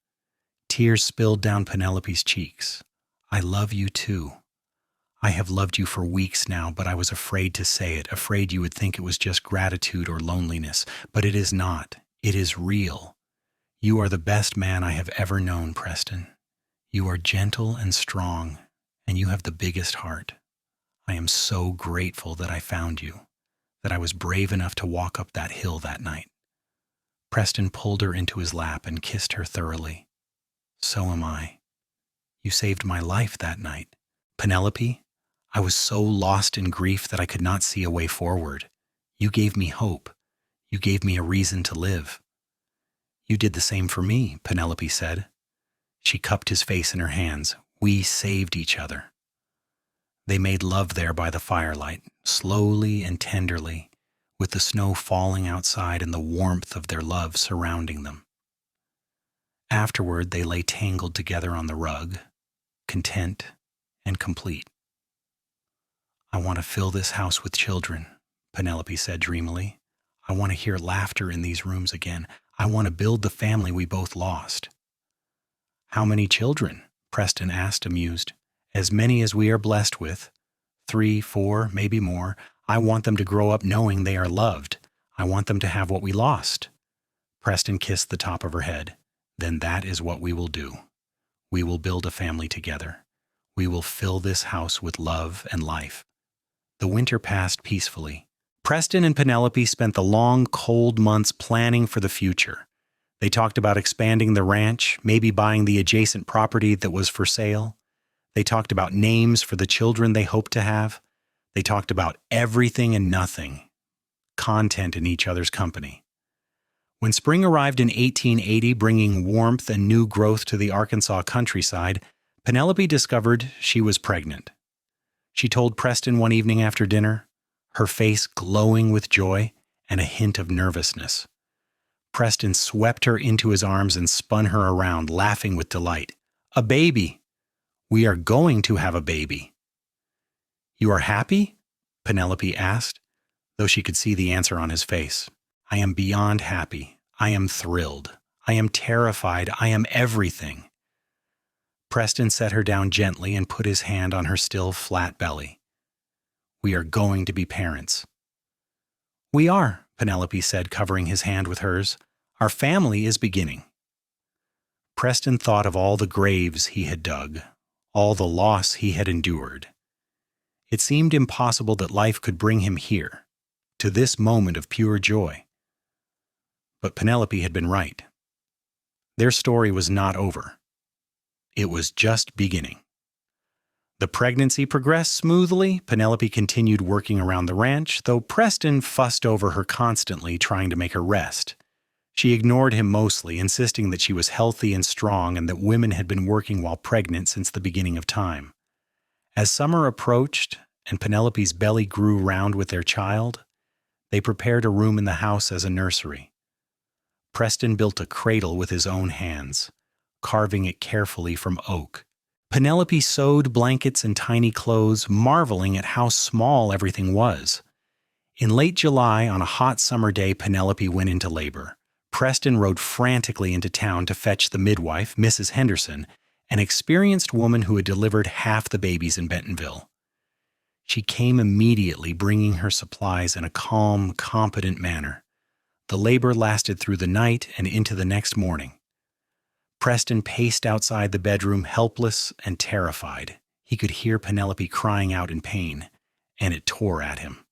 Tears spilled down Penelope's cheeks. "I love you too. I have loved you for weeks now, but I was afraid to say it, afraid you would think it was just gratitude or loneliness. But it is not. It is real. You are the best man I have ever known, Preston. You are gentle and strong, and you have the biggest heart. I am so grateful that I found you, that I was brave enough to walk up that hill that night." Preston pulled her into his lap and kissed her thoroughly. "So am I. You saved my life that night. Penelope, I was so lost in grief that I could not see a way forward. You gave me hope. You gave me a reason to live. You did the same for me, Penelope said. She cupped his face in her hands. We saved each other. They made love there by the firelight, slowly and tenderly, with the snow falling outside and the warmth of their love surrounding them. Afterward, they lay tangled together on the rug, content and complete. I want to fill this house with children, Penelope said dreamily. I want to hear laughter in these rooms again. I want to build the family we both lost. How many children? Preston asked, amused. As many as we are blessed with. 3, 4, maybe more. I want them to grow up knowing they are loved. I want them to have what we lost. Preston kissed the top of her head. Then that is what we will do. We will build a family together. We will fill this house with love and life. The winter passed peacefully. Preston and Penelope spent the long, cold months planning for the future. They talked about expanding the ranch, maybe buying the adjacent property that was for sale. They talked about names for the children they hoped to have. They talked about everything and nothing, content in each other's company. When spring arrived in 1880, bringing warmth and new growth to the Arkansas countryside, Penelope discovered she was pregnant. She told Preston one evening after dinner, her face glowing with joy and a hint of nervousness. Preston swept her into his arms and spun her around, laughing with delight. A baby! We are going to have a baby. You are happy? Penelope asked, though she could see the answer on his face. I am beyond happy. I am thrilled. I am terrified. I am everything. Preston set her down gently and put his hand on her still flat belly. We are going to be parents. We are, Penelope said, covering his hand with hers. Our family is beginning. Preston thought of all the graves he had dug, all the loss he had endured. It seemed impossible that life could bring him here, to this moment of pure joy. But Penelope had been right. Their story was not over. It was just beginning. The pregnancy progressed smoothly. Penelope continued working around the ranch, though Preston fussed over her constantly, trying to make her rest. She ignored him mostly, insisting that she was healthy and strong and that women had been working while pregnant since the beginning of time. As summer approached and Penelope's belly grew round with their child, they prepared a room in the house as a nursery. Preston built a cradle with his own hands, carving it carefully from oak. Penelope sewed blankets and tiny clothes, marveling at how small everything was. In late July, on a hot summer day, Penelope went into labor. Preston rode frantically into town to fetch the midwife, Mrs. Henderson, an experienced woman who had delivered half the babies in Bentonville. She came immediately, bringing her supplies in a calm, competent manner. The labor lasted through the night and into the next morning. Preston paced outside the bedroom, helpless and terrified. He could hear Penelope crying out in pain, and it tore at him.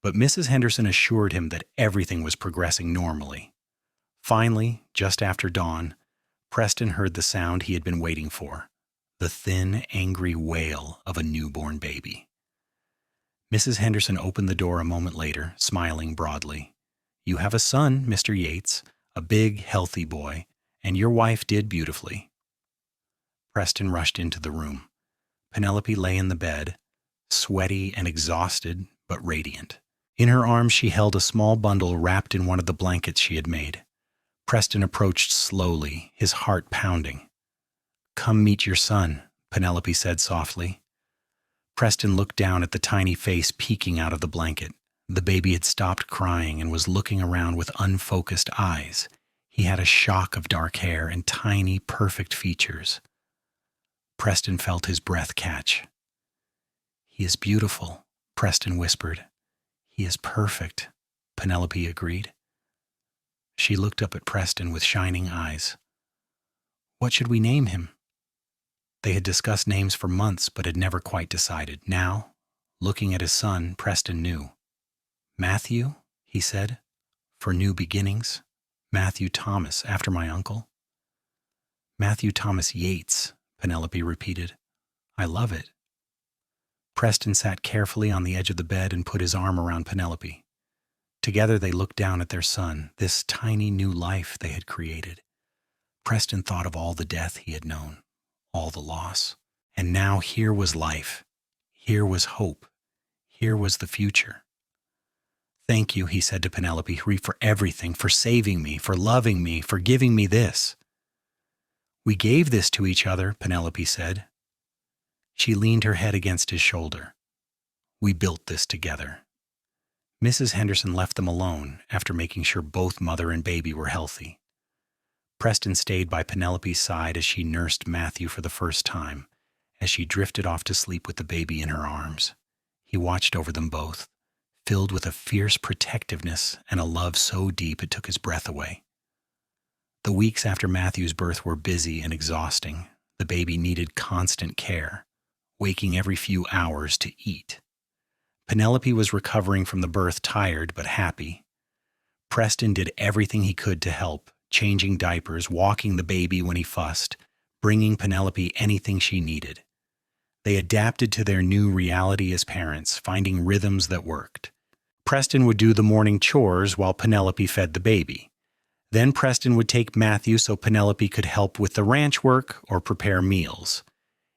But Mrs. Henderson assured him that everything was progressing normally. Finally, just after dawn, Preston heard the sound he had been waiting for, the thin, angry wail of a newborn baby. Mrs. Henderson opened the door a moment later, smiling broadly. You have a son, Mr. Yates, a big, healthy boy, and your wife did beautifully. Preston rushed into the room. Penelope lay in the bed, sweaty and exhausted, but radiant. In her arms she held a small bundle wrapped in one of the blankets she had made. Preston approached slowly, his heart pounding. Come meet your son, Penelope said softly. Preston looked down at the tiny face peeking out of the blanket. The baby had stopped crying and was looking around with unfocused eyes. He had a shock of dark hair and tiny, perfect features. Preston felt his breath catch. He is beautiful, Preston whispered. He is perfect, Penelope agreed. She looked up at Preston with shining eyes. What should we name him? They had discussed names for months but had never quite decided. Now, looking at his son, Preston knew. Matthew, he said, for new beginnings. Matthew Thomas, after my uncle. Matthew Thomas Yates, Penelope repeated. I love it. Preston sat carefully on the edge of the bed and put his arm around Penelope. Together they looked down at their son, this tiny new life they had created. Preston thought of all the death he had known, all the loss. And now here was life. Here was hope. Here was the future. "Thank you," he said to Penelope, "for everything, for saving me, for loving me, for giving me this." "We gave this to each other," Penelope said. She leaned her head against his shoulder. "We built this together." Mrs. Henderson left them alone after making sure both mother and baby were healthy. Preston stayed by Penelope's side as she nursed Matthew for the first time, as she drifted off to sleep with the baby in her arms. He watched over them both, filled with a fierce protectiveness and a love so deep it took his breath away. The weeks after Matthew's birth were busy and exhausting. The baby needed constant care, waking every few hours to eat. Penelope was recovering from the birth, tired but happy. Preston did everything he could to help, changing diapers, walking the baby when he fussed, bringing Penelope anything she needed. They adapted to their new reality as parents, finding rhythms that worked. Preston would do the morning chores while Penelope fed the baby. Then Preston would take Matthew so Penelope could help with the ranch work or prepare meals.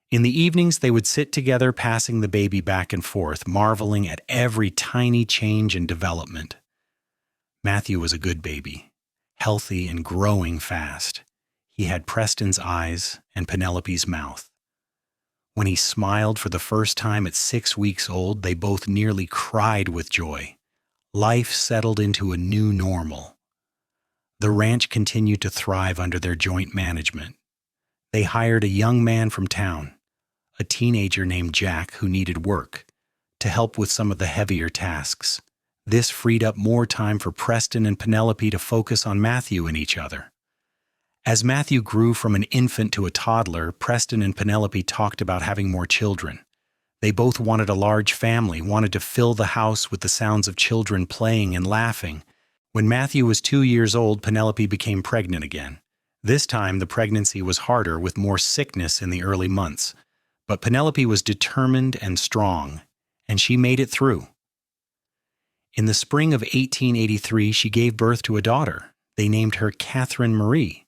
In the evenings, they would sit together, passing the baby back and forth, marveling at every tiny change and development. Matthew was a good baby, healthy and growing fast. He had Preston's eyes and Penelope's mouth. When he smiled for the first time at 6 weeks old, they both nearly cried with joy. Life settled into a new normal. The ranch continued to thrive under their joint management. They hired a young man from town, a teenager named Jack who needed work, to help with some of the heavier tasks. This freed up more time for Preston and Penelope to focus on Matthew and each other. As Matthew grew from an infant to a toddler, Preston and Penelope talked about having more children. They both wanted a large family, wanted to fill the house with the sounds of children playing and laughing. When Matthew was 2 years old, Penelope became pregnant again. This time, the pregnancy was harder, with more sickness in the early months. But Penelope was determined and strong, and she made it through. In the spring of 1883, she gave birth to a daughter. They named her Catherine Marie,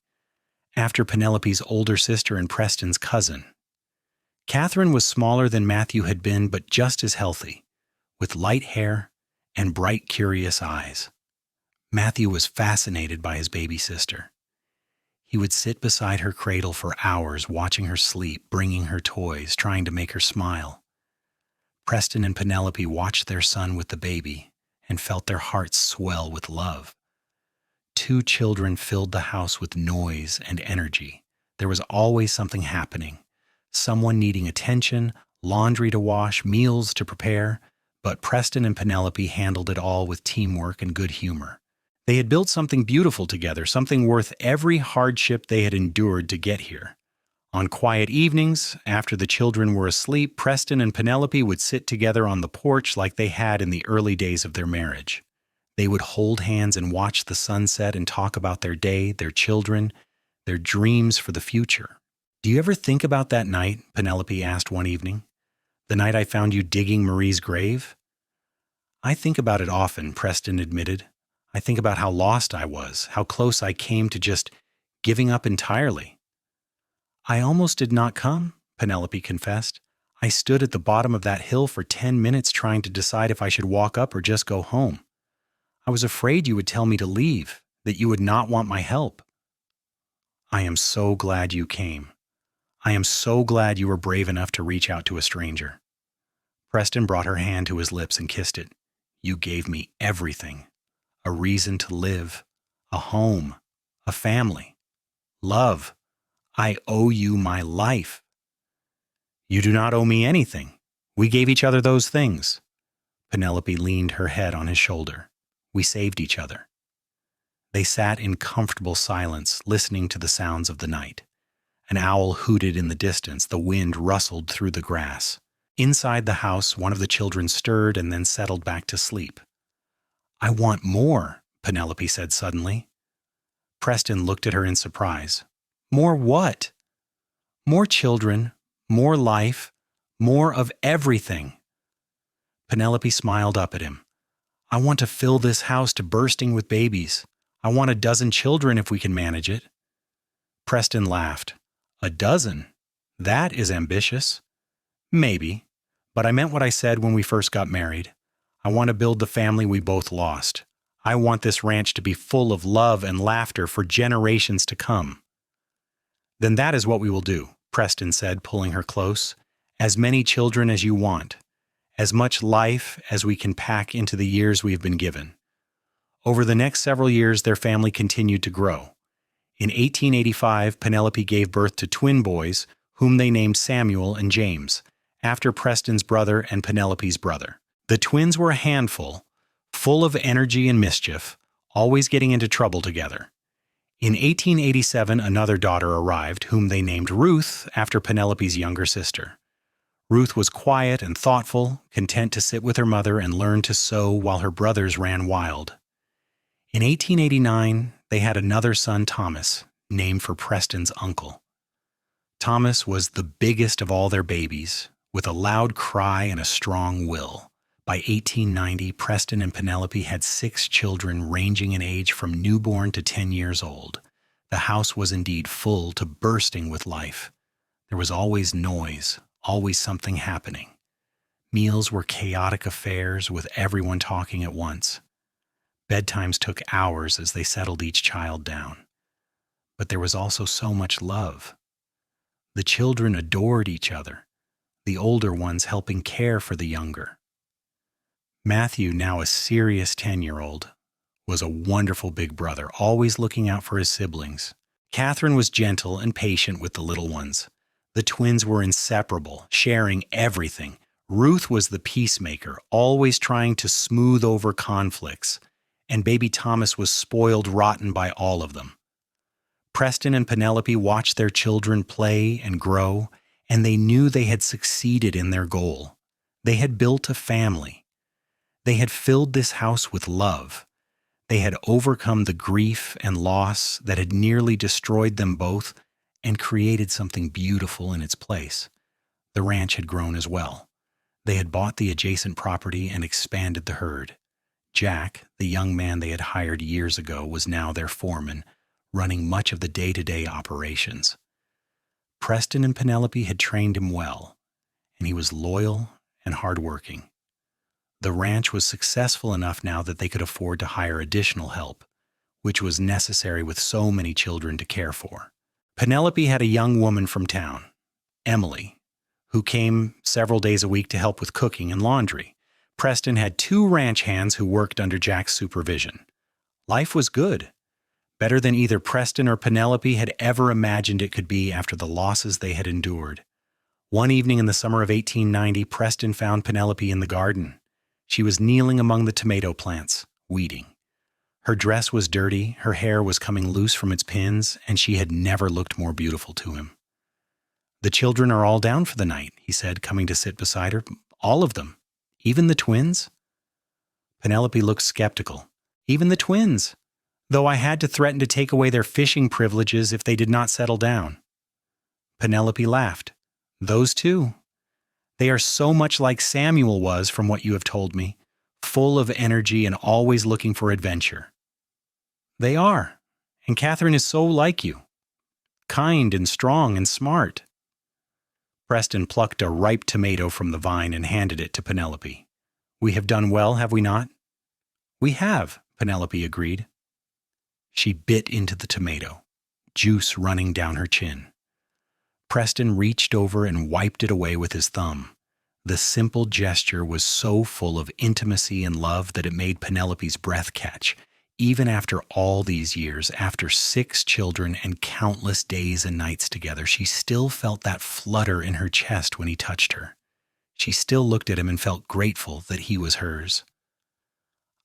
after Penelope's older sister and Preston's cousin. Catherine was smaller than Matthew had been, but just as healthy, with light hair and bright, curious eyes. Matthew was fascinated by his baby sister. He would sit beside her cradle for hours, watching her sleep, bringing her toys, trying to make her smile. Preston and Penelope watched their son with the baby and felt their hearts swell with love. 2 children filled the house with noise and energy. There was always something happening. Someone needing attention, laundry to wash, meals to prepare. But Preston and Penelope handled it all with teamwork and good humor. They had built something beautiful together, something worth every hardship they had endured to get here. On quiet evenings, after the children were asleep, Preston and Penelope would sit together on the porch like they had in the early days of their marriage. They would hold hands and watch the sunset and talk about their day, their children, their dreams for the future. "Do you ever think about that night?" Penelope asked one evening. "The night I found you digging Marie's grave?" "I think about it often," Preston admitted. "I think about how lost I was, how close I came to just giving up entirely." "I almost did not come," Penelope confessed. "I stood at the bottom of that hill for 10 minutes trying to decide if I should walk up or just go home. I was afraid you would tell me to leave, that you would not want my help." "I am so glad you came. I am so glad you were brave enough to reach out to a stranger." Preston brought her hand to his lips and kissed it. "You gave me everything. A reason to live, a home, a family, love. I owe you my life." "You do not owe me anything. We gave each other those things." Penelope leaned her head on his shoulder. "We saved each other." They sat in comfortable silence, listening to the sounds of the night. An owl hooted in the distance. The wind rustled through the grass. Inside the house, one of the children stirred and then settled back to sleep. "I want more," Penelope said suddenly. Preston looked at her in surprise. "More what?" "More children, more life, more of everything." Penelope smiled up at him. I want to fill this house to bursting with babies. I want a dozen children if we can manage it." Preston laughed. "A dozen? That is ambitious." "Maybe, but I meant what I said when we first got married. I want to build the family we both lost. I want this ranch to be full of love and laughter for generations to come." "Then that is what we will do," Preston said, pulling her close. "As many children as you want. As much life as we can pack into the years we have been given." Over the next several years, their family continued to grow. In 1885, Penelope gave birth to twin boys, whom they named Samuel and James, after Preston's brother and Penelope's brother. The twins were a handful, full of energy and mischief, always getting into trouble together. In 1887, another daughter arrived, whom they named Ruth, after Penelope's younger sister. Ruth was quiet and thoughtful, content to sit with her mother and learn to sew while her brothers ran wild. In 1889, they had another son, Thomas, named for Preston's uncle. Thomas was the biggest of all their babies, with a loud cry and a strong will. By 1890, Preston and Penelope had 6 children ranging in age from newborn to 10 years old. The house was indeed full to bursting with life. There was always noise, always something happening. Meals were chaotic affairs with everyone talking at once. Bedtimes took hours as they settled each child down. But there was also so much love. The children adored each other, the older ones helping care for the younger. Matthew, now a serious 10-year-old, was a wonderful big brother, always looking out for his siblings. Catherine was gentle and patient with the little ones. The twins were inseparable, sharing everything. Ruth was the peacemaker, always trying to smooth over conflicts, and baby Thomas was spoiled rotten by all of them. Preston and Penelope watched their children play and grow, and they knew they had succeeded in their goal. They had built a family. They had filled this house with love. They had overcome the grief and loss that had nearly destroyed them both and created something beautiful in its place. The ranch had grown as well. They had bought the adjacent property and expanded the herd. Jack, the young man they had hired years ago, was now their foreman, running much of the day-to-day operations. Preston and Penelope had trained him well, and he was loyal and hardworking. The ranch was successful enough now that they could afford to hire additional help, which was necessary with so many children to care for. Penelope had a young woman from town, Emily, who came several days a week to help with cooking and laundry. Preston had 2 ranch hands who worked under Jack's supervision. Life was good, better than either Preston or Penelope had ever imagined it could be after the losses they had endured. One evening in the summer of 1890, Preston found Penelope in the garden. She was kneeling among the tomato plants, weeding. Her dress was dirty, her hair was coming loose from its pins, and she had never looked more beautiful to him. "The children are all down for the night," he said, coming to sit beside her. "All of them. Even the twins?" Penelope looked skeptical. "Even the twins, though I had to threaten to take away their fishing privileges if they did not settle down." Penelope laughed. "Those too. They are so much like Samuel was from what you have told me, full of energy and always looking for adventure." "They are, and Catherine is so like you, kind and strong and smart." Preston plucked a ripe tomato from the vine and handed it to Penelope. "We have done well, have we not?" "We have," Penelope agreed. She bit into the tomato, juice running down her chin. Preston reached over and wiped it away with his thumb. The simple gesture was so full of intimacy and love that it made Penelope's breath catch. Even after all these years, after 6 children and countless days and nights together, she still felt that flutter in her chest when he touched her. She still looked at him and felt grateful that he was hers.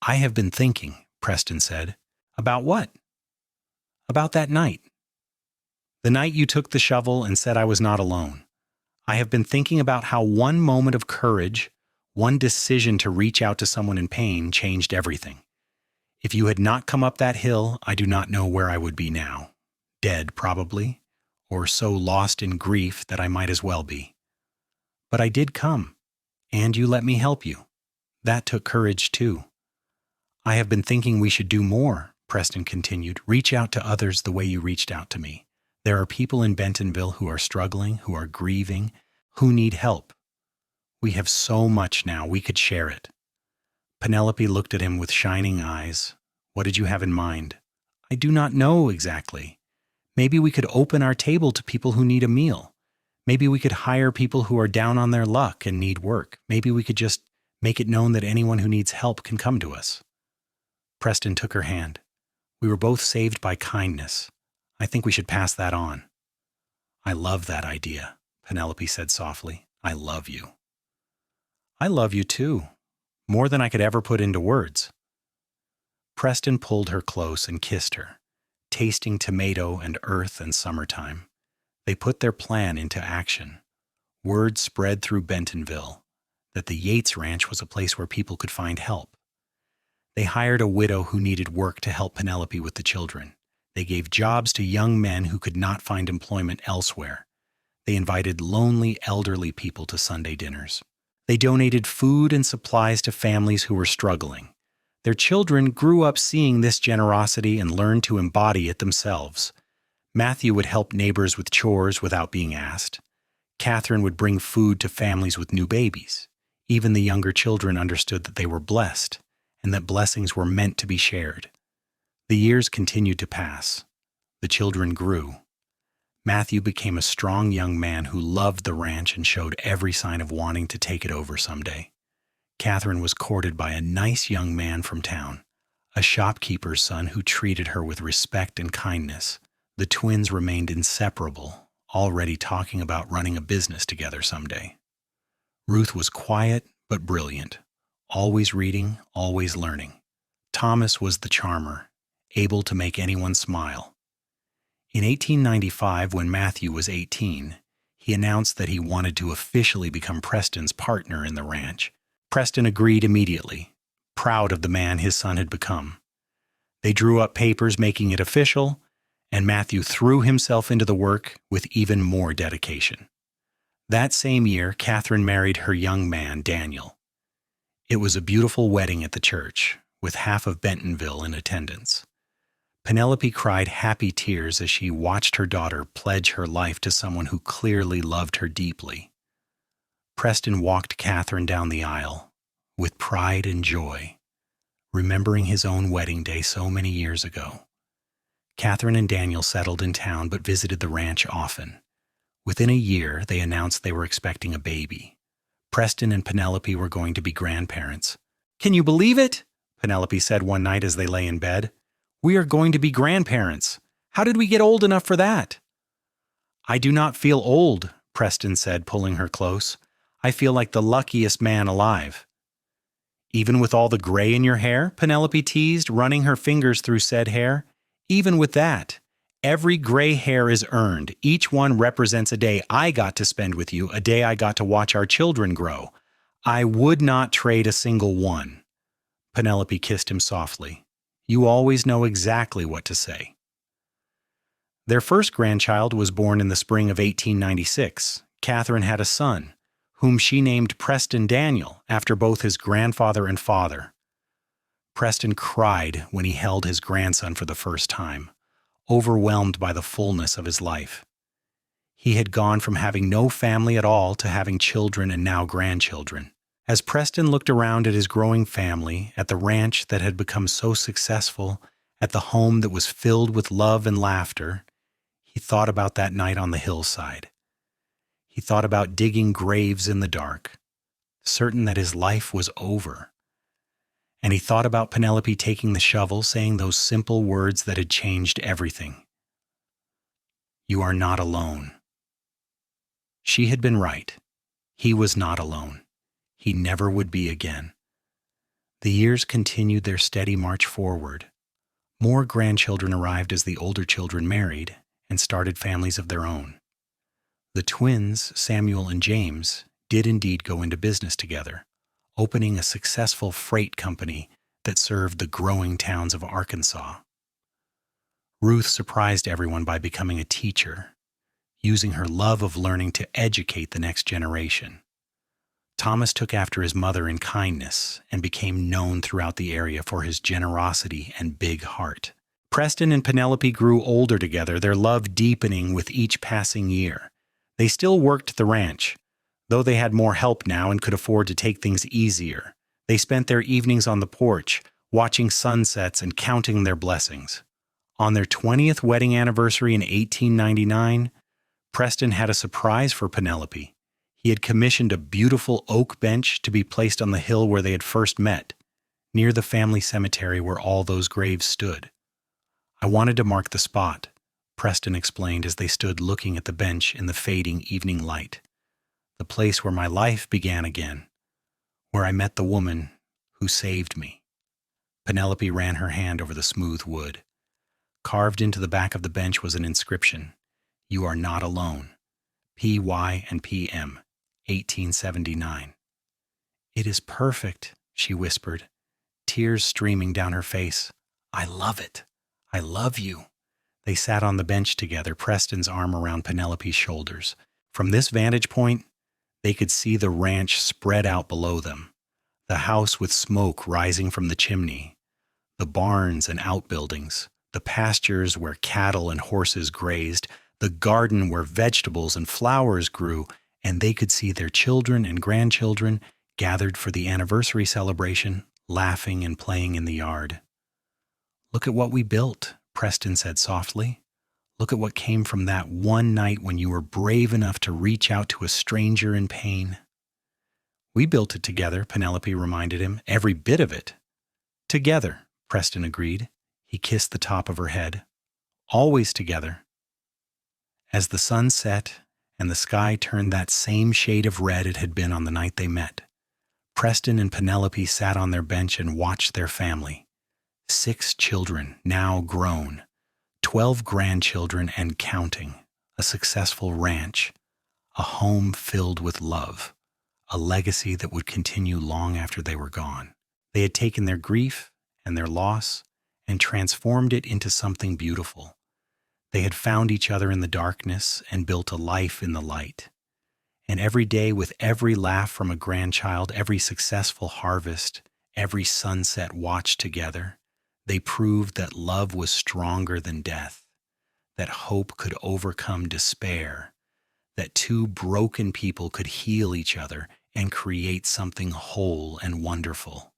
"I have been thinking," Preston said. "About what?" "About that night. The night you took the shovel and said I was not alone. I have been thinking about how one moment of courage, one decision to reach out to someone in pain, changed everything. If you had not come up that hill, I do not know where I would be now. Dead, probably, or so lost in grief that I might as well be. But I did come, and you let me help you. That took courage, too. I have been thinking we should do more, Preston continued. Reach out to others the way you reached out to me. There are people in Bentonville who are struggling, who are grieving, who need help. We have so much now, we could share it. Penelope looked at him with shining eyes. What did you have in mind? I do not know exactly. Maybe we could open our table to people who need a meal. Maybe we could hire people who are down on their luck and need work. Maybe we could just make it known that anyone who needs help can come to us. Preston took her hand. We were both saved by kindness. I think we should pass that on. I love that idea, Penelope said softly. I love you. I love you too, more than I could ever put into words. Preston pulled her close and kissed her, tasting tomato and earth and summertime. They put their plan into action. Word spread through Bentonville that the Yates Ranch was a place where people could find help. They hired a widow who needed work to help Penelope with the children. They gave jobs to young men who could not find employment elsewhere. They invited lonely elderly people to Sunday dinners. They donated food and supplies to families who were struggling. Their children grew up seeing this generosity and learned to embody it themselves. Matthew would help neighbors with chores without being asked. Catherine would bring food to families with new babies. Even the younger children understood that they were blessed and that blessings were meant to be shared. The years continued to pass. The children grew. Matthew became a strong young man who loved the ranch and showed every sign of wanting to take it over someday. Catherine was courted by a nice young man from town, a shopkeeper's son who treated her with respect and kindness. The twins remained inseparable, already talking about running a business together someday. Ruth was quiet but brilliant, always reading, always learning. Thomas was the charmer, able to make anyone smile. In 1895, when Matthew was 18, he announced that he wanted to officially become Preston's partner in the ranch. Preston agreed immediately, proud of the man his son had become. They drew up papers making it official, and Matthew threw himself into the work with even more dedication. That same year, Catherine married her young man, Daniel. It was a beautiful wedding at the church, with half of Bentonville in attendance. Penelope cried happy tears as she watched her daughter pledge her life to someone who clearly loved her deeply. Preston walked Catherine down the aisle with pride and joy, remembering his own wedding day so many years ago. Catherine and Daniel settled in town but visited the ranch often. Within a year, they announced they were expecting a baby. Preston and Penelope were going to be grandparents. "Can you believe it?" Penelope said one night as they lay in bed. "We are going to be grandparents. How did we get old enough for that?" "I do not feel old," Preston said, pulling her close. "I feel like the luckiest man alive." "Even with all the gray in your hair?" Penelope teased, running her fingers through said hair. "Even with that. Every gray hair is earned. Each one represents a day I got to spend with you, a day I got to watch our children grow. I would not trade a single one." Penelope kissed him softly. "You always know exactly what to say." Their first grandchild was born in the spring of 1896. Catherine had a son, whom she named Preston Daniel, after both his grandfather and father. Preston cried when he held his grandson for the first time, overwhelmed by the fullness of his life. He had gone from having no family at all to having children and now grandchildren. As Preston looked around at his growing family, at the ranch that had become so successful, at the home that was filled with love and laughter, he thought about that night on the hillside. He thought about digging graves in the dark, certain that his life was over. And he thought about Penelope taking the shovel, saying those simple words that had changed everything. "You are not alone." She had been right. He was not alone. He never would be again. The years continued their steady march forward. More grandchildren arrived as the older children married and started families of their own. The twins, Samuel and James, did indeed go into business together, opening a successful freight company that served the growing towns of Arkansas. Ruth surprised everyone by becoming a teacher, using her love of learning to educate the next generation. Thomas took after his mother in kindness and became known throughout the area for his generosity and big heart. Preston and Penelope grew older together, their love deepening with each passing year. They still worked the ranch, though they had more help now and could afford to take things easier. They spent their evenings on the porch, watching sunsets and counting their blessings. On their 20th wedding anniversary in 1899, Preston had a surprise for Penelope. He had commissioned a beautiful oak bench to be placed on the hill where they had first met, near the family cemetery where all those graves stood. "I wanted to mark the spot," Preston explained as they stood looking at the bench in the fading evening light. "The place where my life began again, where I met the woman who saved me." Penelope ran her hand over the smooth wood. Carved into the back of the bench was an inscription: "You are not alone. P.Y. and P.M. 1879. "It is perfect," she whispered, tears streaming down her face. "I love it. I love you." They sat on the bench together, Preston's arm around Penelope's shoulders. From this vantage point, they could see the ranch spread out below them, the house with smoke rising from the chimney, the barns and outbuildings, the pastures where cattle and horses grazed, the garden where vegetables and flowers grew, and they could see their children and grandchildren gathered for the anniversary celebration, laughing and playing in the yard. "Look at what we built," Preston said softly. "Look at what came from that one night when you were brave enough to reach out to a stranger in pain." "We built it together," Penelope reminded him, "every bit of it." "Together," Preston agreed. He kissed the top of her head. "Always together." As the sun set and the sky turned that same shade of red it had been on the night they met, Preston and Penelope sat on their bench and watched their family. 6 children, now grown, 12 grandchildren and counting, a successful ranch, a home filled with love, a legacy that would continue long after they were gone. They had taken their grief and their loss and transformed it into something beautiful. They had found each other in the darkness and built a life in the light. And every day, with every laugh from a grandchild, every successful harvest, every sunset watched together, they proved that love was stronger than death, that hope could overcome despair, that 2 broken people could heal each other and create something whole and wonderful.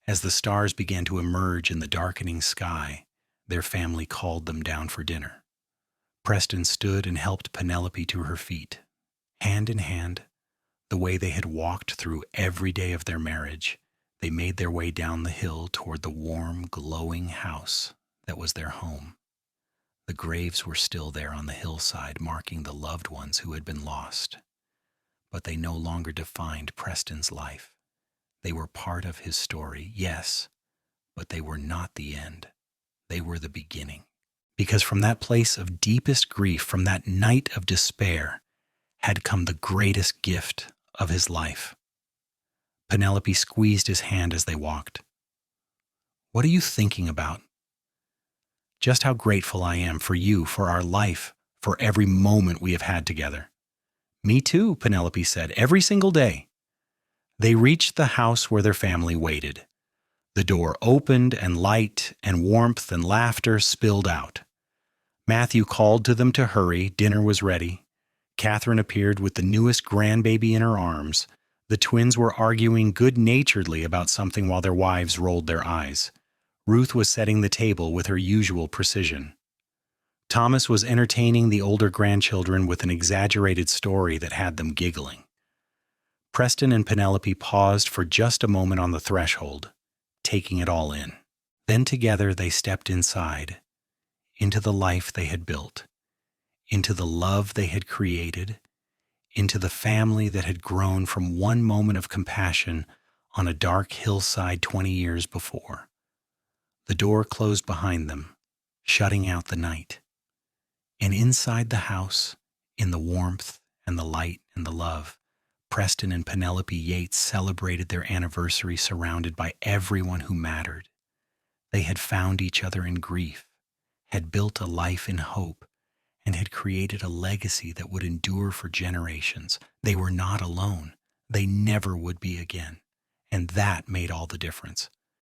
As the stars began to emerge in the darkening sky, their family called them down for dinner. Preston stood and helped Penelope to her feet. Hand in hand, the way they had walked through every day of their marriage, they made their way down the hill toward the warm, glowing house that was their home. The graves were still there on the hillside, marking the loved ones who had been lost. But they no longer defined Preston's life. They were part of his story, yes, but they were not the end. They were the beginning. Because from that place of deepest grief, from that night of despair, had come the greatest gift of his life. Penelope squeezed his hand as they walked. "What are you thinking about?" "Just how grateful I am for you, for our life, for every moment we have had together." "Me too," Penelope said, "every single day." They reached the house where their family waited. The door opened and light and warmth and laughter spilled out. Matthew called to them to hurry. Dinner was ready. Catherine appeared with the newest grandbaby in her arms. The twins were arguing good-naturedly about something while their wives rolled their eyes. Ruth was setting the table with her usual precision. Thomas was entertaining the older grandchildren with an exaggerated story that had them giggling. Preston and Penelope paused for just a moment on the threshold, taking it all in. Then together they stepped inside, into the life they had built, into the love they had created, into the family that had grown from one moment of compassion on a dark hillside 20 years before. The door closed behind them, shutting out the night. And inside the house, in the warmth and the light and the love, Preston and Penelope Yates celebrated their anniversary surrounded by everyone who mattered. They had found each other in grief, had built a life in hope, and had created a legacy that would endure for generations. They were not alone. They never would be again, and that made all the difference.